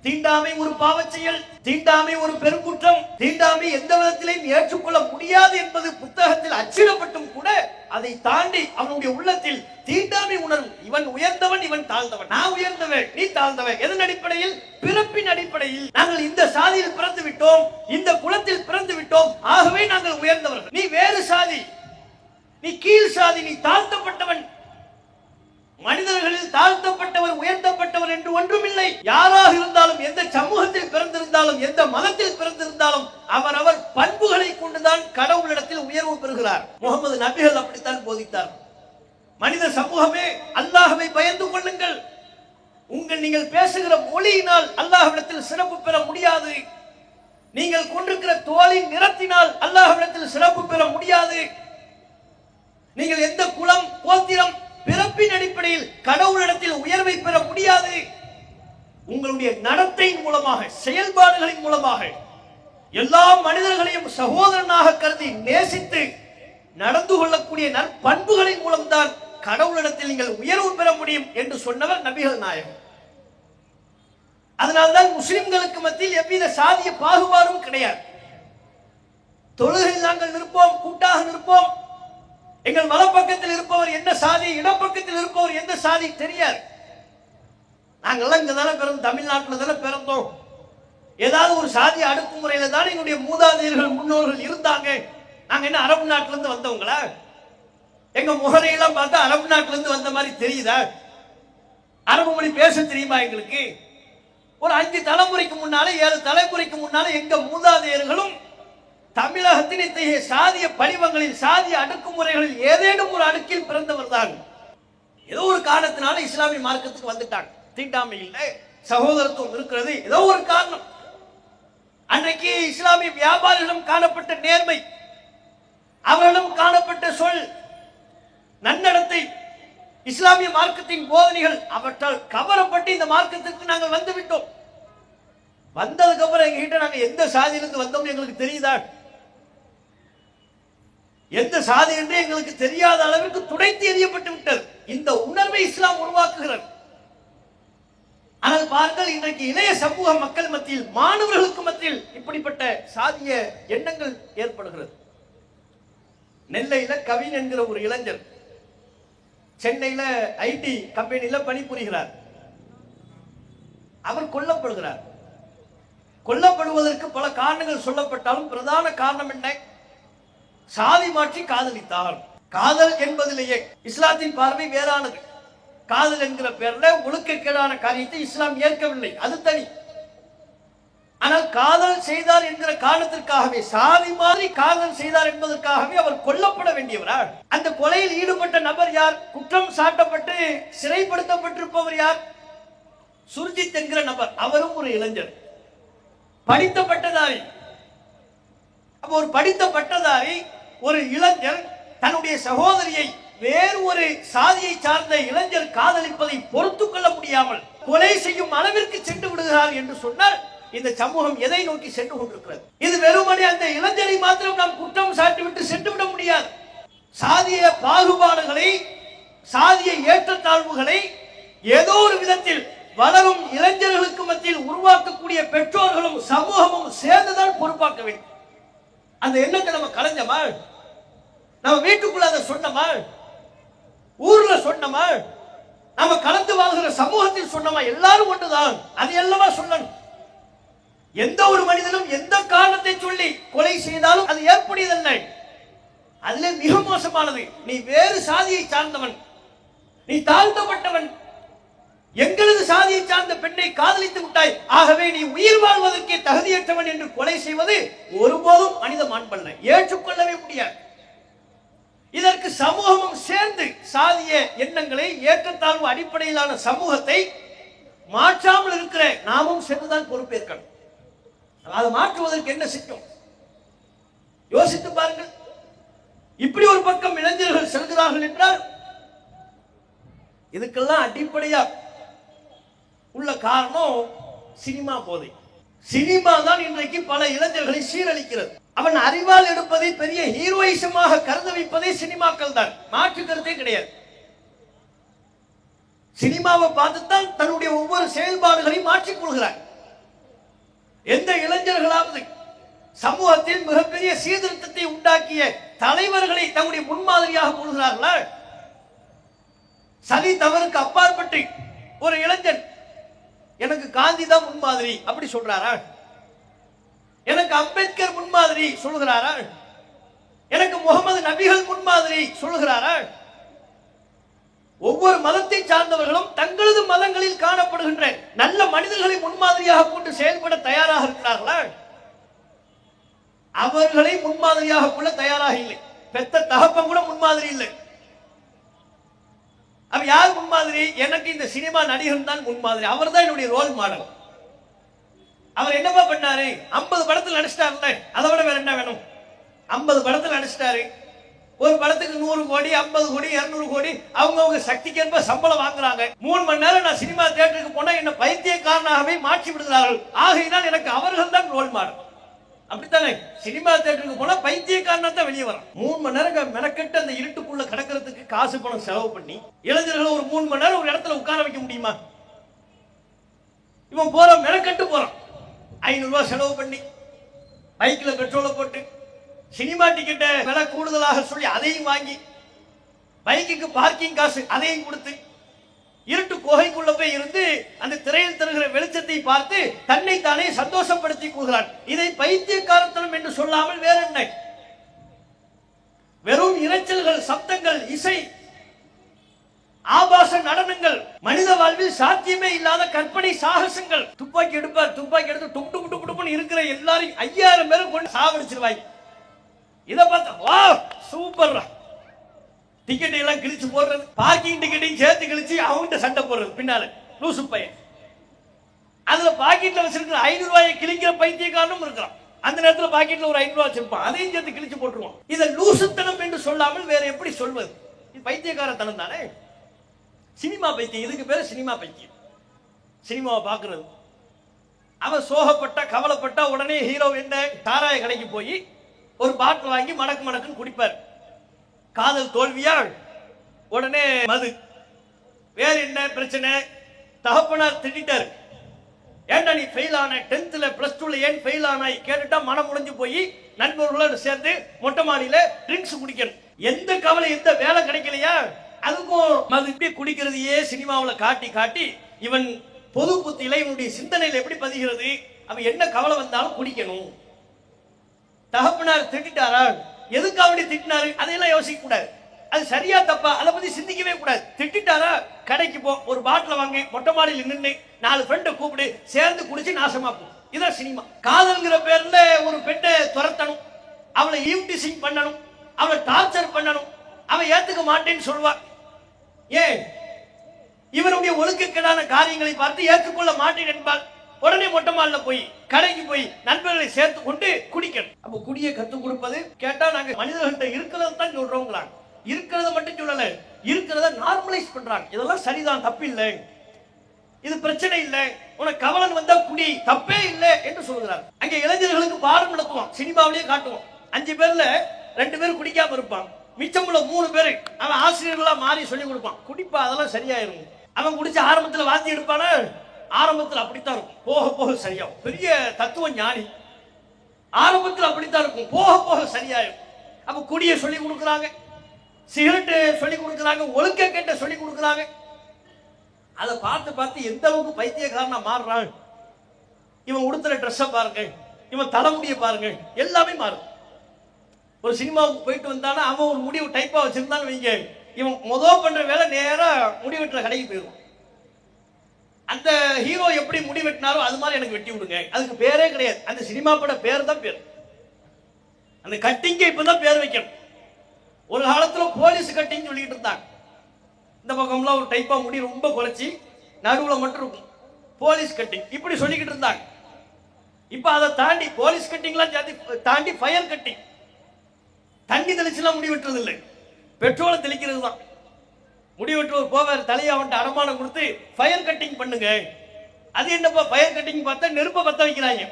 தீண்டாமை ஒரு பாவச் செயல், தீண்டாமை ஒரு பெருங்குற்றம், தீண்டாமை எந்த விதத்திலையும் ஏற்றுக்கொள்ள முடியாது என்பது புத்தகத்தில் அச்சிடப்பட்டும் கூட அதை தாண்டி அவனுடைய உள்ளத்தில் தீண்டாமை உணர்வு. இவன் உயர்ந்தவன், இவன் தாழ்ந்தவன், நான் உயர்ந்தவன், நீ தாழ்ந்தவன். எதன் அடிப்படையில்? பிறப்பின் அடிப்படையில். நாங்கள் இந்த சாதியில் பிறந்து விட்டோம், இந்த குலத்தில் பிறந்து விட்டோம், ஆகவே நாங்கள் உயர்ந்தவர்கள். நீ வேறு சாதி, நீ கீழ் சாதி, நீ தாழ்த்தப்பட்டவன். மனிதர்களில் தாழ்த்தப்பட்டவர் உயர்த்தப்பட்டவர் என்று ஒன்றுமில்லை. யாராக இருந்தாலும், எந்த சமூகத்தில் பிறந்திருந்தாலும், எந்த மதத்தில் பிறந்திருந்தாலும் அவரவர் பண்புகளை கொண்டுதான் கடவுளிடத்தில் உயர்வு பெறுகிறார். முகமது நபிகள் அப்படித்தான் போதித்தார். மனித சமூகமே, அல்லாஹ்வை பயந்து கொள்ளுங்கள். நீங்கள் பேசுகிற மொழியினால் அல்லாஹ்விடத்தில் சிறப்பு பெற முடியாது. நீங்கள் கொண்டிருக்கிற தோலின் நிறத்தினால் அல்லாஹ்விடத்தில் சிறப்பு பெற முடியாது. நீங்கள் எந்த குலம், கோத்திரம், பிறப்பின் அடிப்படையில் கடவுளிடத்தில் உயர்வை பெற முடியாது. உங்களுடைய நடத்தையின் மூலமாக, செயல்பாடுகளின் மூலமாக எல்லா மனிதர்களையும் சகோதரனாக கருதி நேசித்து நடந்து கொள்ளக்கூடிய நற்பண்புகளின் மூலம்தான் கடவுளிடத்தில் நீங்கள் உயர்வு பெற முடியும் என்று சொன்னவர் நபிகள் நாயகம். அதனால்தான் முஸ்லிம்களுக்கு மத்தியில் எவ்வித சாதிய பாகுபாடும் கிடையாது. தொழுகையில் நாங்கள் நிற்போம், கூட்டாக நிற்போம், எங்கள் வலப்பக்கத்தில் இருப்பவர் என்ன சாதி, இடப்பக்கத்தில் இருப்பவர் எந்த சாதி தெரியாது. நாங்கெல்லாம் இங்க தானே பிறந்தோம், தமிழ்நாட்டில் தானே பிறந்தோம். ஏதாவது ஒரு சாதி அடக்குமுறையில தான் எங்களுடைய மூதாதையர்கள் முன்னோர்கள் இருந்தாங்க. நாங்க என்ன அரபு நாட்டில இருந்து வந்தவங்களா? எங்க முகரையெல்லாம் பார்த்தா அரபு நாட்டில இருந்து வந்த மாதிரி தெரியுதா? அரபு மொழி பேச தெரியுமா எங்களுக்கு? ஒரு 5 தலைமுறைக்கு முன்னால 7 தலைமுறைக்கு முன்னால எங்க மூதாதையர்களும் தமிழகத்தின் இத்தகைய சாதிய படிவங்களில் சாதிய அடக்குமுறைகளில் ஏதேனும் ஒரு அடுக்கில் பிறந்தவர் தான். ஏதோ ஒரு காரணத்தினால இஸ்லாமிய மார்க்கத்துக்கு வந்துட்டாங்க. தீண்டாமை இல்லை, சகோதரத்துவம் இருக்கிறது, ஏதோ ஒரு காரணம். அன்றைக்கு இஸ்லாமிய வியாபாரிகளிடம் காணப்பட்ட நேர்மை, அவர்களிடம் காணப்பட்ட சொல் நன்னடத்தை, இஸ்லாமிய மார்க்கத்தின் போதனைகள் அவற்றால் கவரப்பட்டு இந்த மார்க்கத்திற்கு நாங்கள் வந்து விட்டோம். வந்ததுக்கு அப்புறம் எங்ககிட்ட நாங்க எந்த சாதியிலிருந்து வந்தோம் எங்களுக்கு தெரியுதா? எந்த சாதி என்று எங்களுக்கு தெரியாத அளவிற்கு துடைத்து எறியப்பட்டு விட்டது. இந்த உணர்வை இஸ்லாம் உருவாக்குகிறது. ஆனால் பாருங்கள், இன்றைக்கு இளைய சமூக மக்கள் மத்தியில், மாணவர்களுக்கு மத்தியில் இப்படிப்பட்ட சாதிய எண்ணங்கள் ஏற்படுகிறது. நெல்லையில கவின் என்கிற ஒரு இளைஞர் சென்னையில ஐடி கம்பெனியில பணிபுரிகிறார். அவர் கொல்லப்படுகிறார். கொல்லப்படுவதற்கு பல காரணங்கள் சொல்லப்பட்டாலும் பிரதான காரணம் என்ன? சாதி மாற்றி காதலித்தார். காதல் என்பதிலேயே இஸ்லாத்தின் பார்வை வேறானது. காதல் என்கிற பேர்ல ஒழுக்கக்கேடான காரியத்தை இஸ்லாம் ஏற்கவில்லை, அது தனி. ஆனால் காதல் செய்தார் என்கிற காரணத்திற்காகவே, சாதி மாதிரி காதல் செய்தார் என்பதற்காகவே அவர் கொல்லப்பட வேண்டியவரா? அந்த கொலையில் ஈடுபட்ட நபர் யார்? குற்றம் சாட்டப்பட்டு சிறைப்படுத்தப்பட்டிருப்பவர் யார்? சுர்ஜித் என்கிற நபர். அவரும் ஒரு இளைஞர், படித்த பட்டதாரி. அப்ப ஒரு படித்த பட்டதாரி, ஒரு இளைஞர் தன்னுடைய சகோதரியை வேறு ஒரு சாதியை சார்ந்த இளைஞர் காதலிப்பதை பொறுத்துக் கொள்ள முடியாமல் கொலை செய்யும் அளவிற்கு சென்று விடுகிறார் என்று சொன்னால் இந்த சமூகம் எதை நோக்கி சென்று கொண்டிருக்கிறது? இது வெறுமனே அந்த இளைஞரை மாத்திரம் நாம் குற்றம் சாட்டிவிட்டு சென்று விட முடியாது. சாதிய பாகுபாடுகளை, சாதிய ஏற்றத்தாழ்வுகளை ஏதோ ஒரு விதத்தில் வளரும் இளைஞர்களுக்கு மத்தியில் உருவாக்கக்கூடிய பெற்றோர்களும் சமூகமும் சேர்ந்துதான் பொறுப்பாக்க வேண்டும். அந்த எண்ணத்தை நம்ம கலைஞ்சோமா? நம்ம வீட்டுக்குள்ள அதை சொன்னோமா? ஊர்ல சொன்னோமா? நம்ம கலந்து வாழ்கிற சமூகத்தில் சொன்னோமா? எல்லாரும் ஒன்றுதான், அது எல்லாமா சொல்லணும். எந்த ஒரு மனிதனும் எந்த காரணத்தை சொல்லி கொலை செய்தாலும் அது ஏற்புடையதல்ல. அதுல மிக மோசமானது, நீ வேறு சாதியை சார்ந்தவன், நீ தாழ்த்தப்பட்டவன், எங்களது சாதியை சார்ந்த பெண்ணை காதலித்து விட்டாய், ஆகவே நீ உயிர் வாழ்வதற்கே தகுதியற்றவன் என்று கொலை செய்வது ஒருபோதும் மனித மாண்பல்ல, ஏற்றுக்கொள்ளவே முடியாது. இதற்கு சமூகமும் சேர்ந்து சாதிய எண்ணங்களை, ஏற்றத்தாழ்வு அடிப்படையிலான சமூகத்தை மாற்றாமல் இருக்கிற நாமும் சேர்ந்துதான் பொறுப்பேற்கணும். அதை மாற்றுவதற்கு என்ன செய்யும்? யோசித்து பாருங்கள். இப்படி ஒரு பக்கம் இளைஞர்கள் செல்கிறார்கள் என்றால் இதுக்கெல்லாம் அடிப்படையா உள்ள காரணம் சினிமா போதை. சினிமா தான் இன்றைக்கு பல இளைஞர்களை சீரழிக்கிறது. அவன் அறிவால் எடுப்பதை பெரிய ஹீரோயிசமாக கருத வைப்பதே சினிமாக்கள் தான், மாற்று கருத்தே கிடையாது. சினிமாவை பார்த்துத்தான் தன்னுடைய ஒவ்வொரு செயல்பாடுகளையும் மாற்றிக் கொள்கிறார். எந்த இளைஞர்களாவது சமூகத்தில் மிகப்பெரிய சீர்திருத்தத்தை உண்டாக்கிய தலைவர்களை தன்னுடைய முன்மாதிரியாக கொள்கிறார்களா? சரி தவறுக்கு அப்பாற்பட்டு ஒரு இளைஞன் எனக்கு காந்தி தான் முன்மாதிரி அப்படி சொல்றாரா? எனக்கு அம்பேத்கர் முன்மாதிரி சொல்கிறாரா? எனக்கு முகமது நபிகள் முன்மாதிரி சொல்கிறாரா? ஒவ்வொரு மதத்தை சார்ந்தவர்களும் தங்களது மதங்களில் காணப்படுகின்ற நல்ல மனிதர்களை முன்மாதிரியாக கொண்டு செயல்பட தயாராக இருக்கிறார்களா? அவர்களை முன்மாதிரியாக கொள்ள தயாராக இல்லை. பெத்த தகப்பன் கூட முன்மாதிரி இல்லை. அப்ப யார் முன்மாதிரி? எனக்கு இந்த சினிமா நடிகர் தான் முன்மாதிரி, அவர் தான் என்னுடைய ரோல் மாடல். அவர் என்னவா பண்ணாரு? 50 படத்தில் நடிச்சிட்டாருல்ல, அதை விட வேற என்ன வேணும்? 50 படத்தில் நடிச்சிட்டாரு. ஒரு படத்துக்கு 100 கோடி, 50 கோடி, 200 கோடி அவங்க சக்திக்கேற்ப சம்பளம் வாங்குறாங்க. 3 மணி நேரம் நான் சினிமா தியேட்டருக்கு போனா என்ன பைத்தியக்காரனாகவே மாற்றி விடுகிறார்கள். ஆகையினால் எனக்கு அவர்கள் தான் ரோல் மாடல். அப்படித்தானே? சினிமா தியேட்டருக்கு போனா பைத்தியக்காரனா தான் வெளியே வரும். 3 மணி நேரம் மெனக்கெட்டு அந்த இருட்டுக்குள்ள கிடக்கிறதுக்கு காசு பணம் செலவு பண்ணி இளைஞர்களை ஒரு 3 மணி நேரம் ஒரு இடத்துல உட்கார வைக்க முடியுமா? இவன் போற மெனக்கெட்டு போறான், 500 ரூபாய் செலவு பண்ணி பைக்ல பெட்ரோலை போட்டு சினிமா டிக்கெட்டை விலை கூடுதலாக சொல்லி அதையும் வாங்கி பைக்குக்கு பார்க்கிங் காசு அதையும் கொடுத்து இருட்டு குகைக்குள்ள போய் இருந்து அந்த திரையில் தருகிற வெளிச்சத்தை பார்த்து தன்னை தானே சந்தோஷப்படுத்திக் கொள்கிறான். இதை பைத்தியக்காரத்தனம் என்று சொல்லாமல் வேற என்ன? வெறும் இரைச்சல்கள், சப்தங்கள், இசை, ஆபாச நடனங்கள், மனித வாழ்வில் சாத்தியமே இல்லாத கற்பனை சாகசங்கள். துப்பாக்கி எடுப்பார், துப்பாக்கி எடுத்து டுப்பு டுப்பு டுப்புன்னு இருக்கிற எல்லாரையும் 5000 பேரும் கொண்டு சாவடிச்சிருவாங்க. இதை பார்த்தா வா சூப்பர், டிக்கெட் எல்லாம் கிழிச்சு போடுறது, பார்க்கிங் டிக்கெட்டையும் சேர்த்து கிழிச்சு அவங்ககிட்ட சண்டை போடுறது பின்னால லூசு பையன். அதுல பாக்கெட்ல வச்சிருக்கிற 500 ரூபாயை கிழிக்கிற பைத்தியக்காரனும் இருக்கிறான். அந்த நேரத்தில் பாக்கெட்ல ஒரு 500 ரூபாய் வச்சிருப்பான், அதையும் சேர்த்து கிழிச்சு போட்டுருவான். இதை லூசுத்தனம் என்று சொல்லாமல் வேற எப்படி சொல்வது? இது பைத்தியக்காரத்தனம் தானே. சினிமா பைத்தியம், இதுக்கு பேரு சினிமா பைத்தியம். சினிமாவை பார்க்கறது. அவன் சோகப்பட்ட கவலைப்பட்ட உடனே ஹீரோ என்ன தாராய கடைக்கு போய் ஒரு பாட்டில் வாங்கி மடக்கு மடக்குன்னு குடிப்பார். காதல் தோல்வியால் உடனே மது. வேற என்ன பிரச்சனை? தகப்பனார் திட்டாரு, ஏன்டா நீ ஃபெயில் ஆன 10th பிளஸ் 2 ஏன் ஃபெயில் ஆனாய் கேட்டுட்டா மனம் முடிஞ்சு போய் நண்பர்களோடு சேர்ந்து மொட்டை மாடியில ட்ரிங்க்ஸ் குடிக்கணும். எந்த கவலை, எந்த வேலை கிடைக்கலையா, அதுக்கும் மது. இப்படி குடிக்கிறதையே சினிமாவில் காட்டி காட்டி இவன் பொது புத்தியில இவனுடைய சிந்தனையில் எப்படி பதிகிறது? அவன் என்ன கவலை வந்தாலும் குடிக்கணும். தகப்பனார் திட்டாரா, எதுக்கு அப்படி திட்டினாரு அதையெல்லாம் யோசிக்க கூடாது. அது சரியா தப்பா அதை பத்தி சிந்திக்கவே கூடாது. திட்டாரா, கடைக்கு போ, ஒரு பாட்டில் வாங்கி மொட்டை மாடியில் நின்று 4 ஃப்ரெண்டை கூப்பிடு, சேர்ந்து குடிச்சு நாசமா போ. இதான் சினிமா. காதல்ங்கிற பேர்ல ஒரு பெண்ணை துரத்தணும், அவளை ஈவ்டீசிங் பண்ணணும், அவளை டார்ச்சர் பண்ணணும். அவன் ஏத்துக்க மாட்டேன்னு சொல்லுவான். ஏன்? இவனுடைய ஒழுக்கக்கேடான காரியங்களை பார்த்து ஏற்றுக்கொள்ள மாட்டேன் என்பாள். உடனே மொட்டை மாடில போய் கடைக்கு போய் நண்பர்களை சேர்த்து கொண்டு குடிக்கணும். அப்ப குடியை கத்துக் கொடுப்பது கேட்டா நாங்க மனிதர்கள்ட்ட இருக்கிறத தான் சொல்றோங்களா? இருக்கிறத மட்டும் சொல்லல, இருக்கிறத நார்மலைஸ் பண்றாங்க. இதெல்லாம் சரிதான், தப்பு இல்லை, இது பிரச்சனை இல்லை, உனக்கு கவலன் வந்தா குடி, தப்பே இல்லை என்று சொல்கிறார். அங்க இளைஞர்களுக்கு பாடம் நடத்துவோம், சினிமாவிலேயே காட்டுவோம். 5 பேர்ல 2 பேர் குடிக்காம இருப்பான், மிச்சமுள்ள 3 பேரு அவன் ஆசிரியர்களா மாறி சொல்லி கொடுப்பான், குடிப்பா அதெல்லாம் சரியாயிரும். அவன் குடிச்ச ஆரம்பத்துல வாந்தி எடுப்பான, ஆரம்பத்தில் அப்படித்தான் இருக்கும், போக போக சரியாகும். பெரிய தத்துவ ஞானி. ஆரம்பத்தில் அப்படித்தான் இருக்கும், போக போக சரியாயிரும். அப்ப குடியை சொல்லி கொடுக்குறாங்க, சிகரெட்டு சொல்லி கொடுக்குறாங்க, ஒழுக்க கேட்ட சொல்லி கொடுக்குறாங்க. அதை பார்த்து பார்த்து எந்த அளவுக்கு பைத்தியக்காரனா மாறுறான். இவன் உடுத்துற ட்ரெஸ்ஸை பாருங்க, இவன் தலைமுடியை பாருங்க, எல்லாமே மாறும். ஒரு சினிமாவுக்கு போயிட்டு வந்தானா அவன் ஒரு முடிவு டைப்பா வச்சிருந்தான்னு வைங்க, இவன் முதல் பண்ற வேலை நேரா முடி வெட்டுற கடைக்கு போயிடுவான். அந்த ஹீரோ எப்படி முடி வெட்டினாரோ அது மாதிரி எனக்கு வெட்டி விடுங்க. அதுக்கு பேரே கிடையாது, அந்த சினிமா பட பேர் தான் பேர். அந்த கட்டிங்க இப்பதான் பேர் வைக்கணும். ஒரு காலத்துல போலீஸ் கட்டிங் சொல்லிட்டு இருந்தாங்க. இந்த பக்கம்லாம் ஒரு டைப்பா முடி ரொம்ப குறைச்சி நடுவுல மட்டும் இருக்கும், போலீஸ் கட்டிங் இப்படி சொல்லிக்கிட்டு இருந்தாங்க. இப்ப அதை தாண்டி போலீஸ் கட்டிங்லாம் தாண்டி ஃபயர் கட்டிங். தண்ணி தெளிச்சுலாம் முடி வெட்டுறது இல்லை, பெட்ரோலை தெளிக்கிறது தான். முடி வெட்டுவர் போவார், தலையை அவன்ட்டு அடமானம் கொடுத்து ஃபயர் கட்டிங் பண்ணுங்க. அது என்னப்பா ஃபயர் கட்டிங் பார்த்தா நெருப்பை பத்த வைக்கிறாங்க.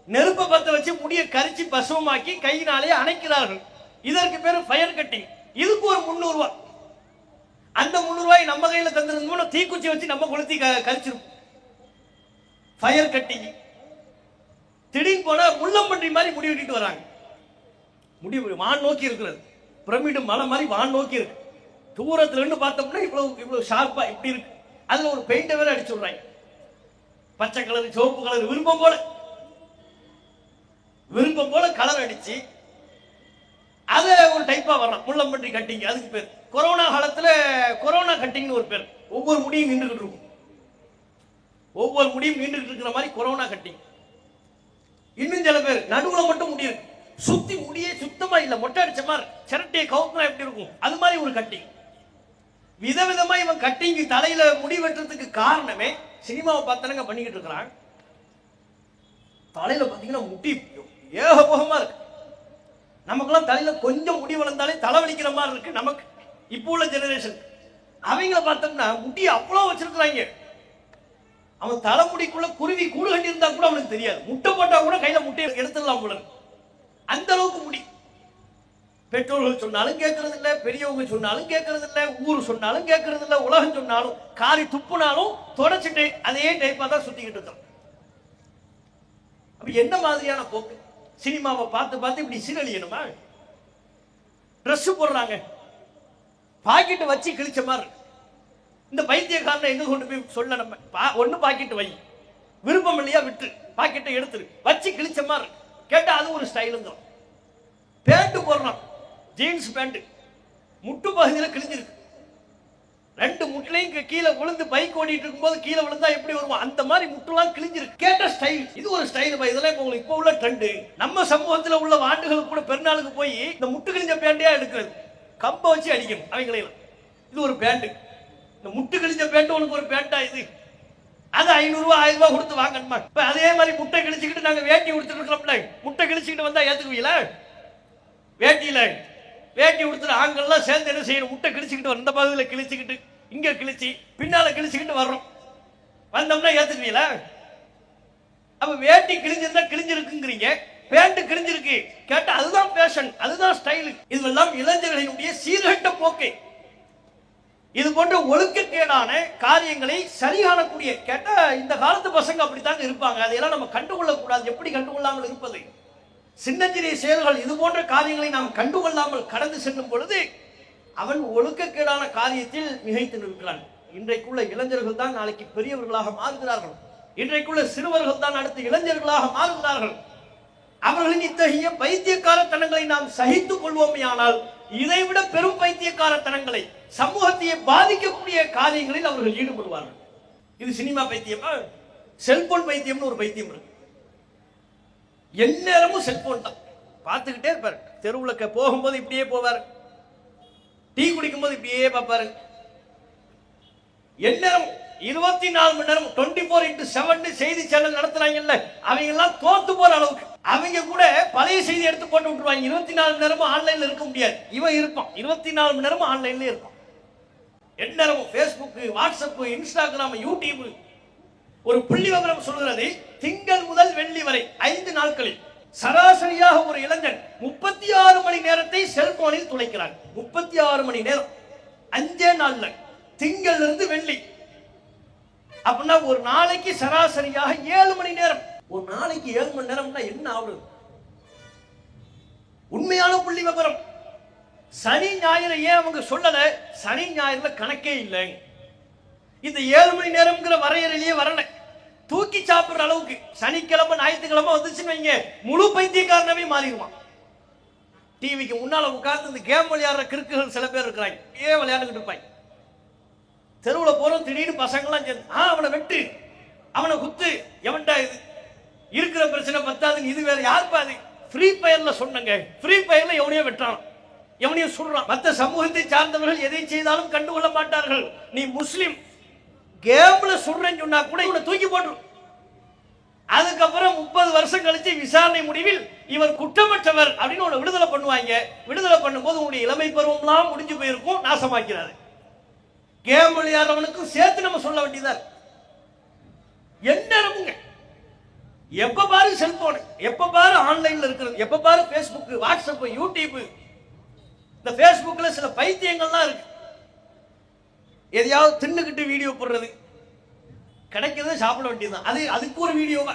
நெருப்பை பத்த வச்சு முடியை கரிச்சு பசுவமாக்கி கையினாலே அணைக்கிறார்கள். இதற்கு பேரு ஃபயர் கட்டிங். இதுக்கு ஒரு 300 ரூபாய். அந்த 300 ரூபாய் நம்ம கையில தந்திருந்தோம்னா தீக்குச்சி வச்சு நம்ம கொளுத்தி கரிச்சிருப்போம். Fire cutting. திடீர்னு போனா முள்ளம்பன்றி மாதிரி முடி வெட்டிட்டு வராங்க. முடி வான் நோக்கி இருக்கிறது, பிரமிடு மலை மாதிரி வான் நோக்கி இருக்கு. தூரத்துல இருந்து பார்த்தோம்னா இவ்வளவு ஷார்ப்பா இப்படி இருக்கு. அதுல ஒரு பெயிண்ட வேற அடிச்சு விடுறாங்க, பச்சை கலர் சிவப்பு கலர் விருப்பம் போல கலர் அடிச்சு அதை ஒரு டைப்பா வரலாம் முள்ளம்பன்றி கட்டிங். அதுக்கு பேர் கொரோனா காலத்துல கொரோனா கட்டிங்னு ஒரு பேர். ஒவ்வொரு முடியும் நின்றுகிட்டு இருக்கும், ஒவ்வொரு முடியும் நின்றுகிட்டு இருக்கிற மாதிரி கொரோனா கட்டிங். இன்னும் சில பேர் நடுவுல மட்டும் முடி இருக்கு, சுத்தி முடியே சுத்தமா இல்ல, மொட்டை அடிச்ச மாதிரி சிரட்டையை கவுத்துனா எப்படி இருக்கும் அது மாதிரி ஒரு கட்டிங். விதவிதமா இவன் கட்டிங் தலையில முடி வெட்டுறதுக்கு காரணமே சினிமாவை பார்த்தானங்க பண்ணிக்கிட்டு இருக்கிறான். தலையில பாத்தீங்கன்னா முடி ஏகபோகமா இருக்கு. நமக்கெல்லாம் தலையில கொஞ்சம் முடி வளர்ந்தாலே தலைவலிக்கிற மாதிரி இருக்கு நமக்கு, இப்போ உள்ள ஜெனரேஷன். அவங்கள பார்த்தோம்னா முடி அவ்வளவு வச்சிருக்கிறாங்க. அவன் தலைமுடிக்குள்ள குருவி கூடு கட்டி இருந்தா கூட அவனுக்கு தெரியாது, முட்டை போட்டா கூட கையில முட்டையை எடுத்துடலாம் போல, அந்த அளவுக்கு முடி. பெற்றோர்கள் சொன்னாலும் கேட்கறது இல்லை, பெரியவங்க சொன்னாலும் கேட்கறது இல்லை, ஊர் சொன்னாலும் கேட்கறது இல்லை, உலகம் சொன்னாலும் காரி துப்புனாலும் தொடச்சிட்டு அதே டைப்பா தான் சுத்திக்கிட்டு இருக்கோம். அப்ப என்ன மாதிரியான போக்கு? சினிமாவை பார்த்து பார்த்து இப்படி சீரழியணுமா? ட்ரெஸ் போடுறாங்க, பாக்கெட் வச்சு கிழிச்ச மாதிரி இருக்கு. இந்த பைத்தியக்காரனை எங்க கொண்டு போய் சொல்ல நம்ம ஒண்ணு பாக்கெட் வை, விருப்பம் இல்லையா விட்டு பாக்கெட்டை எடுத்துரு, வச்சு கிழிச்ச மாதிரி இருக்கு. கேட்டா அது ஒரு ஸ்டைலுங்க. பேண்ட் போடுறான், ஜீன்ஸ் பேண்ட், முட்டு பகுதியில் கிழிஞ்சிருக்கு. ரெண்டு முட்டுலையும் கீழே விழுந்து பைக் ஓடிட்டு இருக்கும்போது கீழே விழுந்தா எப்படி வருவோம் அந்த மாதிரி முட்டுலாம் கிழிஞ்சிருக்கு. கேட்ட ஸ்டைல், இது ஒரு ஸ்டைல். இதெல்லாம் உங்களுக்கு இப்போ உள்ள ட்ரெண்டு. நம்ம சமூகத்தில் உள்ள ஆண்டுகளுக்கு கூட பெருநாளுக்கு போய் இந்த முட்டு கிழிஞ்ச பேண்டையா எடுக்கிறது, கம்ப வச்சு அடிக்கணும் அவங்களையும். இது ஒரு பேண்ட். இந்த முட்டு கிழிஞ்ச பேண்ட் உனக்கு ஒரு பேண்டா? இது அது 500 ரூபா 1000 ரூபாய் கொடுத்து வாங்கணுமா? இப்ப அதே மாதிரி முட்டை கிழிச்சுக்கிட்டு நாங்க வேட்டி கொடுத்துட்டு இருக்கிறோம்ல, முட்டை கிழிச்சுக்கிட்டு வந்தா ஏத்துக்குவீங்களா? வேட்டி கொடுத்துட்டு ஆண்கள்லாம் சேர்ந்து என்ன செய்யணும், முட்டை கிழிச்சுக்கிட்டு வந்த பகுதியில் கிழிச்சுக்கிட்டு இங்க கிழிச்சு பின்னால கிழிச்சுக்கிட்டு வர்றோம், வந்தோம்னா ஏத்துக்குவீங்களா? அப்ப வேட்டி கிழிஞ்சிருந்தா கிழிஞ்சிருக்குங்கிறீங்க, பேண்ட் கிழிஞ்சிருக்கு கேட்டா அதுதான் ஃபேஷன், அதுதான் ஸ்டைல். இதெல்லாம் இளைஞர்களினுடைய சீர்கட்ட போக்கை. இது போன்ற ஒழுக்கக்கேடான காரியங்களை சரி காணக்கூடிய கேட்டா இந்த காலத்து பசங்க அப்படித்தாங்க இருப்பாங்க. அதையெல்லாம் நம்ம கண்டுகொள்ள கூடாது. எப்படி கண்டுகொள்ளாமல் இருப்பது? சின்னஞ்சிறிய செயல்கள் இது போன்ற காரியங்களை நாம் கண்டுகொள்ளாமல் கடந்து செல்லும் பொழுது அவன் ஒழுக்கக்கேடான காரியத்தில் மிகைத்து நிற்கிறான். இன்றைக்குள்ள இளைஞர்கள் தான் நாளைக்கு பெரியவர்களாக மாறுகிறார்கள். இன்றைக்குள்ள சிறுவர்கள் தான் அடுத்து இளைஞர்களாக மாறுகிறார்கள். அவர்களின் இத்தகைய பைத்தியக்காரத்தனங்களை நாம் சகித்துக் கொள்வோமே, ஆனால் இதைவிட பெரும் பைத்தியக்காரத்தனங்களை, சமூகத்தையே பாதிக்கக்கூடிய காரியங்களில் அவர்கள் ஈடுபடுவார்கள். இது சினிமா பைத்தியமா? செல்போன் பைத்தியம்னு ஒரு பைத்தியம் இருக்கு. எந்நேரமும் செல்போன் தான் பார்த்துக்கிட்டே இருப்பார். தெருவுல போகும்போது இப்படியே போவார், டீ குடிக்கும் போது இப்படியே பார்ப்பாரு. எந்நேரம் 24 மணி நேரம் 24x7 செய்தி சேனல் நடத்துறாங்கல்ல, அவங்க எல்லாம் தோத்து போற அளவுக்கு. அவங்க கூட பழைய செய்தி எடுத்து போட்டு விட்டுருவாங்க. 24 மணி நேரமும் ஆன்லைன்ல இருக்க முடியாது. இவன் இருப்பான் 24 மணி நேரமும் ஆன்லைன்ல இருப்பான். எந்நேரமும் Facebook, வாட்ஸ்அப், இன்ஸ்டாகிராம், யூடியூப். ஒரு புள்ளி விவரம் சொல்கிறது, திங்கள் முதல் வெள்ளி வரை 5 நாட்களில் சராசரியாக ஒரு இளைஞன் 36 மணி நேரத்தை செல்போனில் துளைக்கிறான். 36 மணி நேரம் 5 நாள்ல, திங்கள் இருந்து வெள்ளி. அப்படின்னா ஒரு நாளைக்கு சராசரியாக 7 மணி நேரம். ஒரு நாளைக்கு 7 மணி நேரம்னா என்ன ஆகுது? உண்மையான புள்ளி விவரம். சனி ஞாயிறு ஏன் அவங்க சொல்லல? சனி ஞாயிறுல கணக்கே இல்லை. இந்த 7 மணி நேரம்ங்கிற வரையறையிலேயே வரல. தூக்கி சாப்பிடுற அளவுக்கு சனிக்கிழமை ஞாயிற்றுக்கிழமை வந்துச்சுன்னு வைங்க, முழு பைத்தியக்காரனவே மாறிடுவான். டிவிக்கு முன்னால உட்கார்ந்து இந்த கேம் விளையாடுற கிறுக்குகள் சில பேர் இருக்கிறாங்க, ஏன் விளையாண்டுக்கிட்டு இருப்பாங்க. தெருவில் போறோம், திடீர்னு பசங்களாம் சேர்ந்து அவனை வெட்டு, அவனை குத்து, எவன்டா இது இருக்கிற பிரச்சனை பத்தாதுன்னு இது வேற யாருப்பா? அது ஃப்ரீ ஃபயர்ல சொன்னங்க. ஃப்ரீ ஃபயர்ல எவனையோ வெட்டான், எவனையோ சுடுறான். மற்ற சமூகத்தை சார்ந்தவர்கள் எதை செய்தாலும் கண்டுகொள்ள மாட்டார்கள். நீ முஸ்லிம் கேம்ல சுடுறேன்னு சொன்னா கூட இவனை தூக்கி போட்டு. அதுக்கப்புறம் 30 வருஷம் கழிச்சு விசாரணை முடிவில் இவர் குற்றமற்றவர் அப்படின்னு உன்னை விடுதலை பண்ணுவாங்க. விடுதலை பண்ணும்போது உங்களுடைய இளமை பருவம்லாம் முடிஞ்சு போயிருக்கும், நாசமாக்கிறாரு. கேம் விளையாடுறவனுக்கும் சேர்த்து நம்ம சொல்ல வேண்டியதா. என்ன எப்ப பாரு செல்போன், எப்ப பாரு ஆன்லைன்ல இருக்கிறது, எப்ப பாரு Facebook, வாட்ஸ்அப், யூடியூப். இந்த Facebookல சில பைத்தியங்கள்லாம் இருக்கு. எதையாவது தின்னுக்கிட்டு வீடியோ போடுறது, கிடைக்கிறத சாப்பிட வேண்டியதுதான். அதுக்கு ஒரு வீடியோவா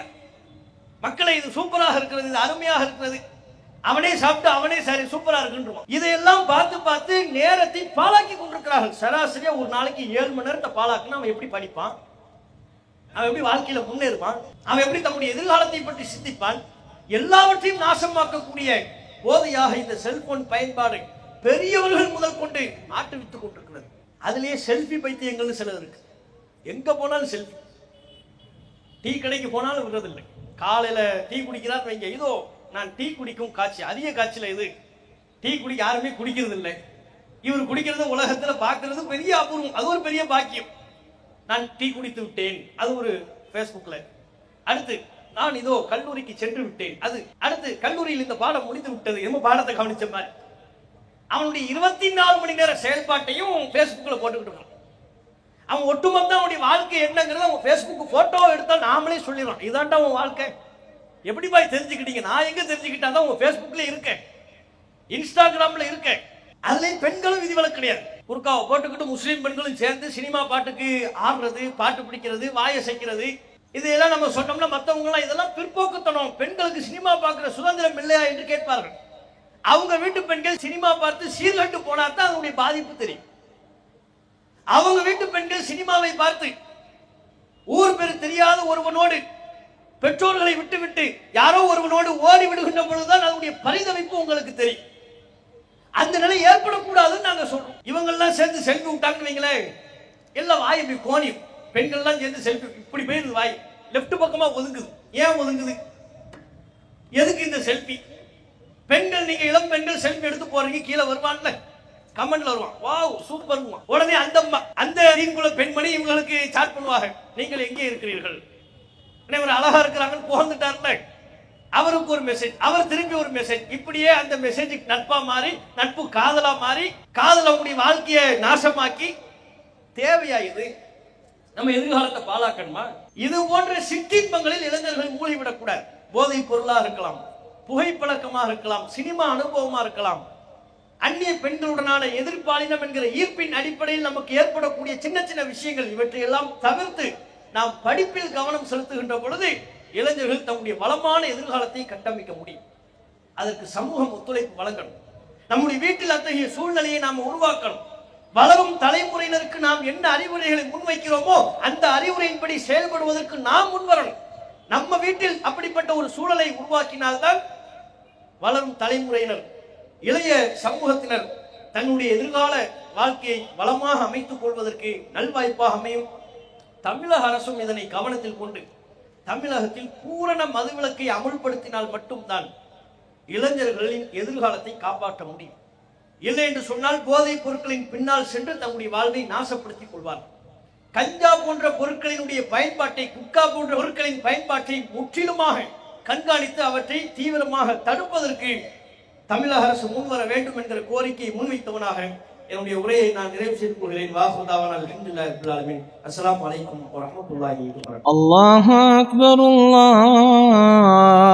மக்களை இது சூப்பராக இருக்கிறது, இது அருமையாக இருக்கிறது, அவனே சாப்பிட்டு அவனே சரி சூப்பரா இருக்குன்றான். இதையெல்லாம் பார்த்து பார்த்து நேரத்தை பாழாக்கி கொண்டிருக்கிறார்கள். சராசரியா ஒரு நாளைக்கு 7 மணி நேரத்தை பாழாக்குனா அவன் எப்படி படிப்பான்? அவன் எப்படி வாழ்க்கையில முன்னேறுவான்? அவன் எப்படி தன்னுடைய எதிர்காலத்தை பற்றி சிந்திப்பான்? எல்லாவற்றையும் நாசமாக்கக்கூடிய போதையாக இந்த செல்போன் பயன்பாடு பெரியவர்கள் முதல் கொண்டு ஆட்டுவித்துக் கொண்டிருக்கிறது. அதுலயே செல்ஃபி பைத்தியங்கள் சிலர் இருக்கு. எங்க போனாலும் செல்ஃபி. டீ கடைக்கு போனாலும் விடுறதில்லை. காலையில டீ குடிக்கிறார் வைங்க, இதோ நான் டீ குடிக்கும் காட்சி, அதிக காட்சியில இது டீ குடிக்க யாருமே குடிக்கிறது இல்லை. இவர் குடிக்கிறது உலகத்துல பார்க்கறது பெரிய அபூர்வம், அது ஒரு பெரிய பாக்கியம். நான் டீ குடித்து விட்டேன், அது ஒரு Facebookல. அடுத்து நான் இதோ கல்லூரிக்கு சென்று விட்டேன், அது அடுத்து கல்லூரியில் இந்த பாடம் முடிந்து விட்டது, நம்ம பாடத்தை கவனிச்ச மாதிரி அவனுடைய 24 மணி நேர செயல்பாட்டையும் Facebookல போட்டுக்கிட்டு இருக்கான். அவன் ஒட்டுமொத்த அவனுடைய வாழ்க்கை என்னங்கிறத அவன் Facebook போட்டோ எடுத்தால் நாமளே சொல்லிடுவான், இதான்டா உன் வாழ்க்கை. எப்படி போய் தெரிஞ்சுக்கிட்டீங்க? நான் எங்க தெரிஞ்சுக்கிட்டாதான் உங்க Facebookல இருக்கேன், இன்ஸ்டாகிராம்ல இருக்கேன். அதுலயும் பெண்களும் விதிவிலக்கு கிடையாது. புர்காவை போட்டுக்கிட்டு முஸ்லீம் பெண்களும் சேர்ந்து சினிமா பாட்டுக்கு ஆடுறது, பாட்டு பிடிக்கிறது, வாயசைக்கிறது, இதையெல்லாம் நம்ம சொன்னோம்னா மற்றவங்க எல்லாம் இதெல்லாம் பிற்போக்குத்தனம், பெண்களுக்கு சினிமா பார்க்கிற சுதந்திரம் இல்லையா என்று கேட்பார்கள். அவங்க வீட்டு பெண்கள் சினிமா பார்த்து சீர்கட்டு போனா தான் அதனுடைய பாதிப்பு தெரியும். அவங்க வீட்டு பெண்கள் சினிமாவை பார்த்து ஊர் பேர் தெரியாத ஒருவனோடு பெற்றோர்களை விட்டுவிட்டு யாரோ ஒருவனோடு ஓடி விடுகின்ற பொழுதுதான் அதனுடைய பரிதவிப்பு உங்களுக்கு தெரியும். அந்த நிலை ஏற்படக்கூடாதுன்னு நாங்க சொல்றோம். இவங்கெல்லாம் சேர்ந்து செல்ஃபி விட்டாங்கன்னு வைங்களேன், எல்லாம் வாய் இப்படி கோணியும். பெண்கள்லாம் சேர்ந்து செல்ஃபி இப்படி போயிருது, வாய் லெப்ட் பக்கமா ஒதுங்குது. ஏன் ஒதுங்குது? எதுக்கு இந்த செல்ஃபி? பெண்கள், நீங்க இளம் பெண்கள் செல்ஃபி எடுத்து போறீங்க, கீழே வருவான்ல கமெண்ட்ல வருவான், வாவ் சூப்பர். உடனே அந்த அம்மா, அந்த தீங்குல பெண்மணி இவங்களுக்கு சாட் பண்ணுவாங்க, நீங்கள் எங்கே இருக்கிறீர்கள், இவர் அழகா இருக்கிறாங்கன்னு புகழ்ந்துட்டார்ல, அவருக்கு ஒரு மெசேஜ், அவர் திரும்பி ஒரு மெசேஜ். இப்படியே அந்த மெசேஜ் நட்பா மாறி, நட்பு காதலா மாறி, காதல் அவங்களுடைய வாழ்க்கையை நாசமாக்கி, தேவையா இது? நம்ம எதிர்காலத்தை பாழாக்கணுமா? இது போன்ற சிற்றின்பங்களில் இளைஞர்கள் மூழ்கிவிடக்கூடாது. போதை பொருளா இருக்கலாம், புகைப்பழக்கமாக இருக்கலாம், சினிமா அனுபவமா இருக்கலாம், அந்நிய பெண்களுடனான எதிர்பாலினம் என்கிற ஈர்ப்பின் அடிப்படையில் நமக்கு ஏற்படக்கூடிய சின்ன சின்ன விஷயங்கள், இவற்றையெல்லாம் தவிர்த்து நாம் படிப்பில் கவனம் செலுத்துகின்ற பொழுது இளைஞர்கள் தம்முடைய வளமான எதிர்காலத்தை கட்டமைக்க முடியும். அதற்கு சமூகம் ஒத்துழைப்பு வழங்கணும். நம்முடைய வீட்டில் அத்தகைய சூழ்நிலையை நாம் உருவாக்கணும். வளரும் தலைமுறையினருக்கு நாம் என்ன அறிவுரைகளை முன்வைக்கிறோமோ அந்த அறிவுரையின்படி செயல்படுவதற்கு நாம் முன்வரணும். நம்ம வீட்டில் அப்படிப்பட்ட ஒரு சூழலை உருவாக்கினால்தான் வளரும் தலைமுறையினர், இளைய சமூகத்தினர் தன்னுடைய எதிர்கால வாழ்க்கையை வளமாக அமைத்துக் கொள்வதற்கு நல்வாய்ப்பாக அமையும். தமிழக அரசும் இதனை கவனத்தில் கொண்டு தமிழகத்தில் பூரண மதுவிலக்கை அமுல்படுத்தினால் மட்டும்தான் இளைஞர்களின் எதிர்காலத்தை காப்பாற்ற முடியும். இல்லை என்று சொன்னால் போதைப் பொருட்களின் பின்னால் சென்று தங்களுடைய வாழ்வை நாசப்படுத்திக் கொள்வார்கள். கஞ்சா போன்ற பொருட்களினுடைய பயன்பாட்டை, குட்கா போன்ற பொருட்களின் பயன்பாட்டை முற்றிலுமாக கண்காணித்து அவற்றை தீவிரமாக தடுப்பதற்கு தமிழக அரசு முன்வர வேண்டும் என்கிற கோரிக்கையை முன்வைத்தவனாக என்னுடைய உரையை நான் நிறைவு செய்து கொள்கிறேன். வாஹுதாவான் அல்ஹம்துலில்லாஹி ரப்பில் ஆலமீன். அஸ்ஸலாமு அலைக்கும் வரஹ்மத்துல்லாஹி வபரகாத்துஹு. அல்லாஹு அக்பர். அல்லாஹ்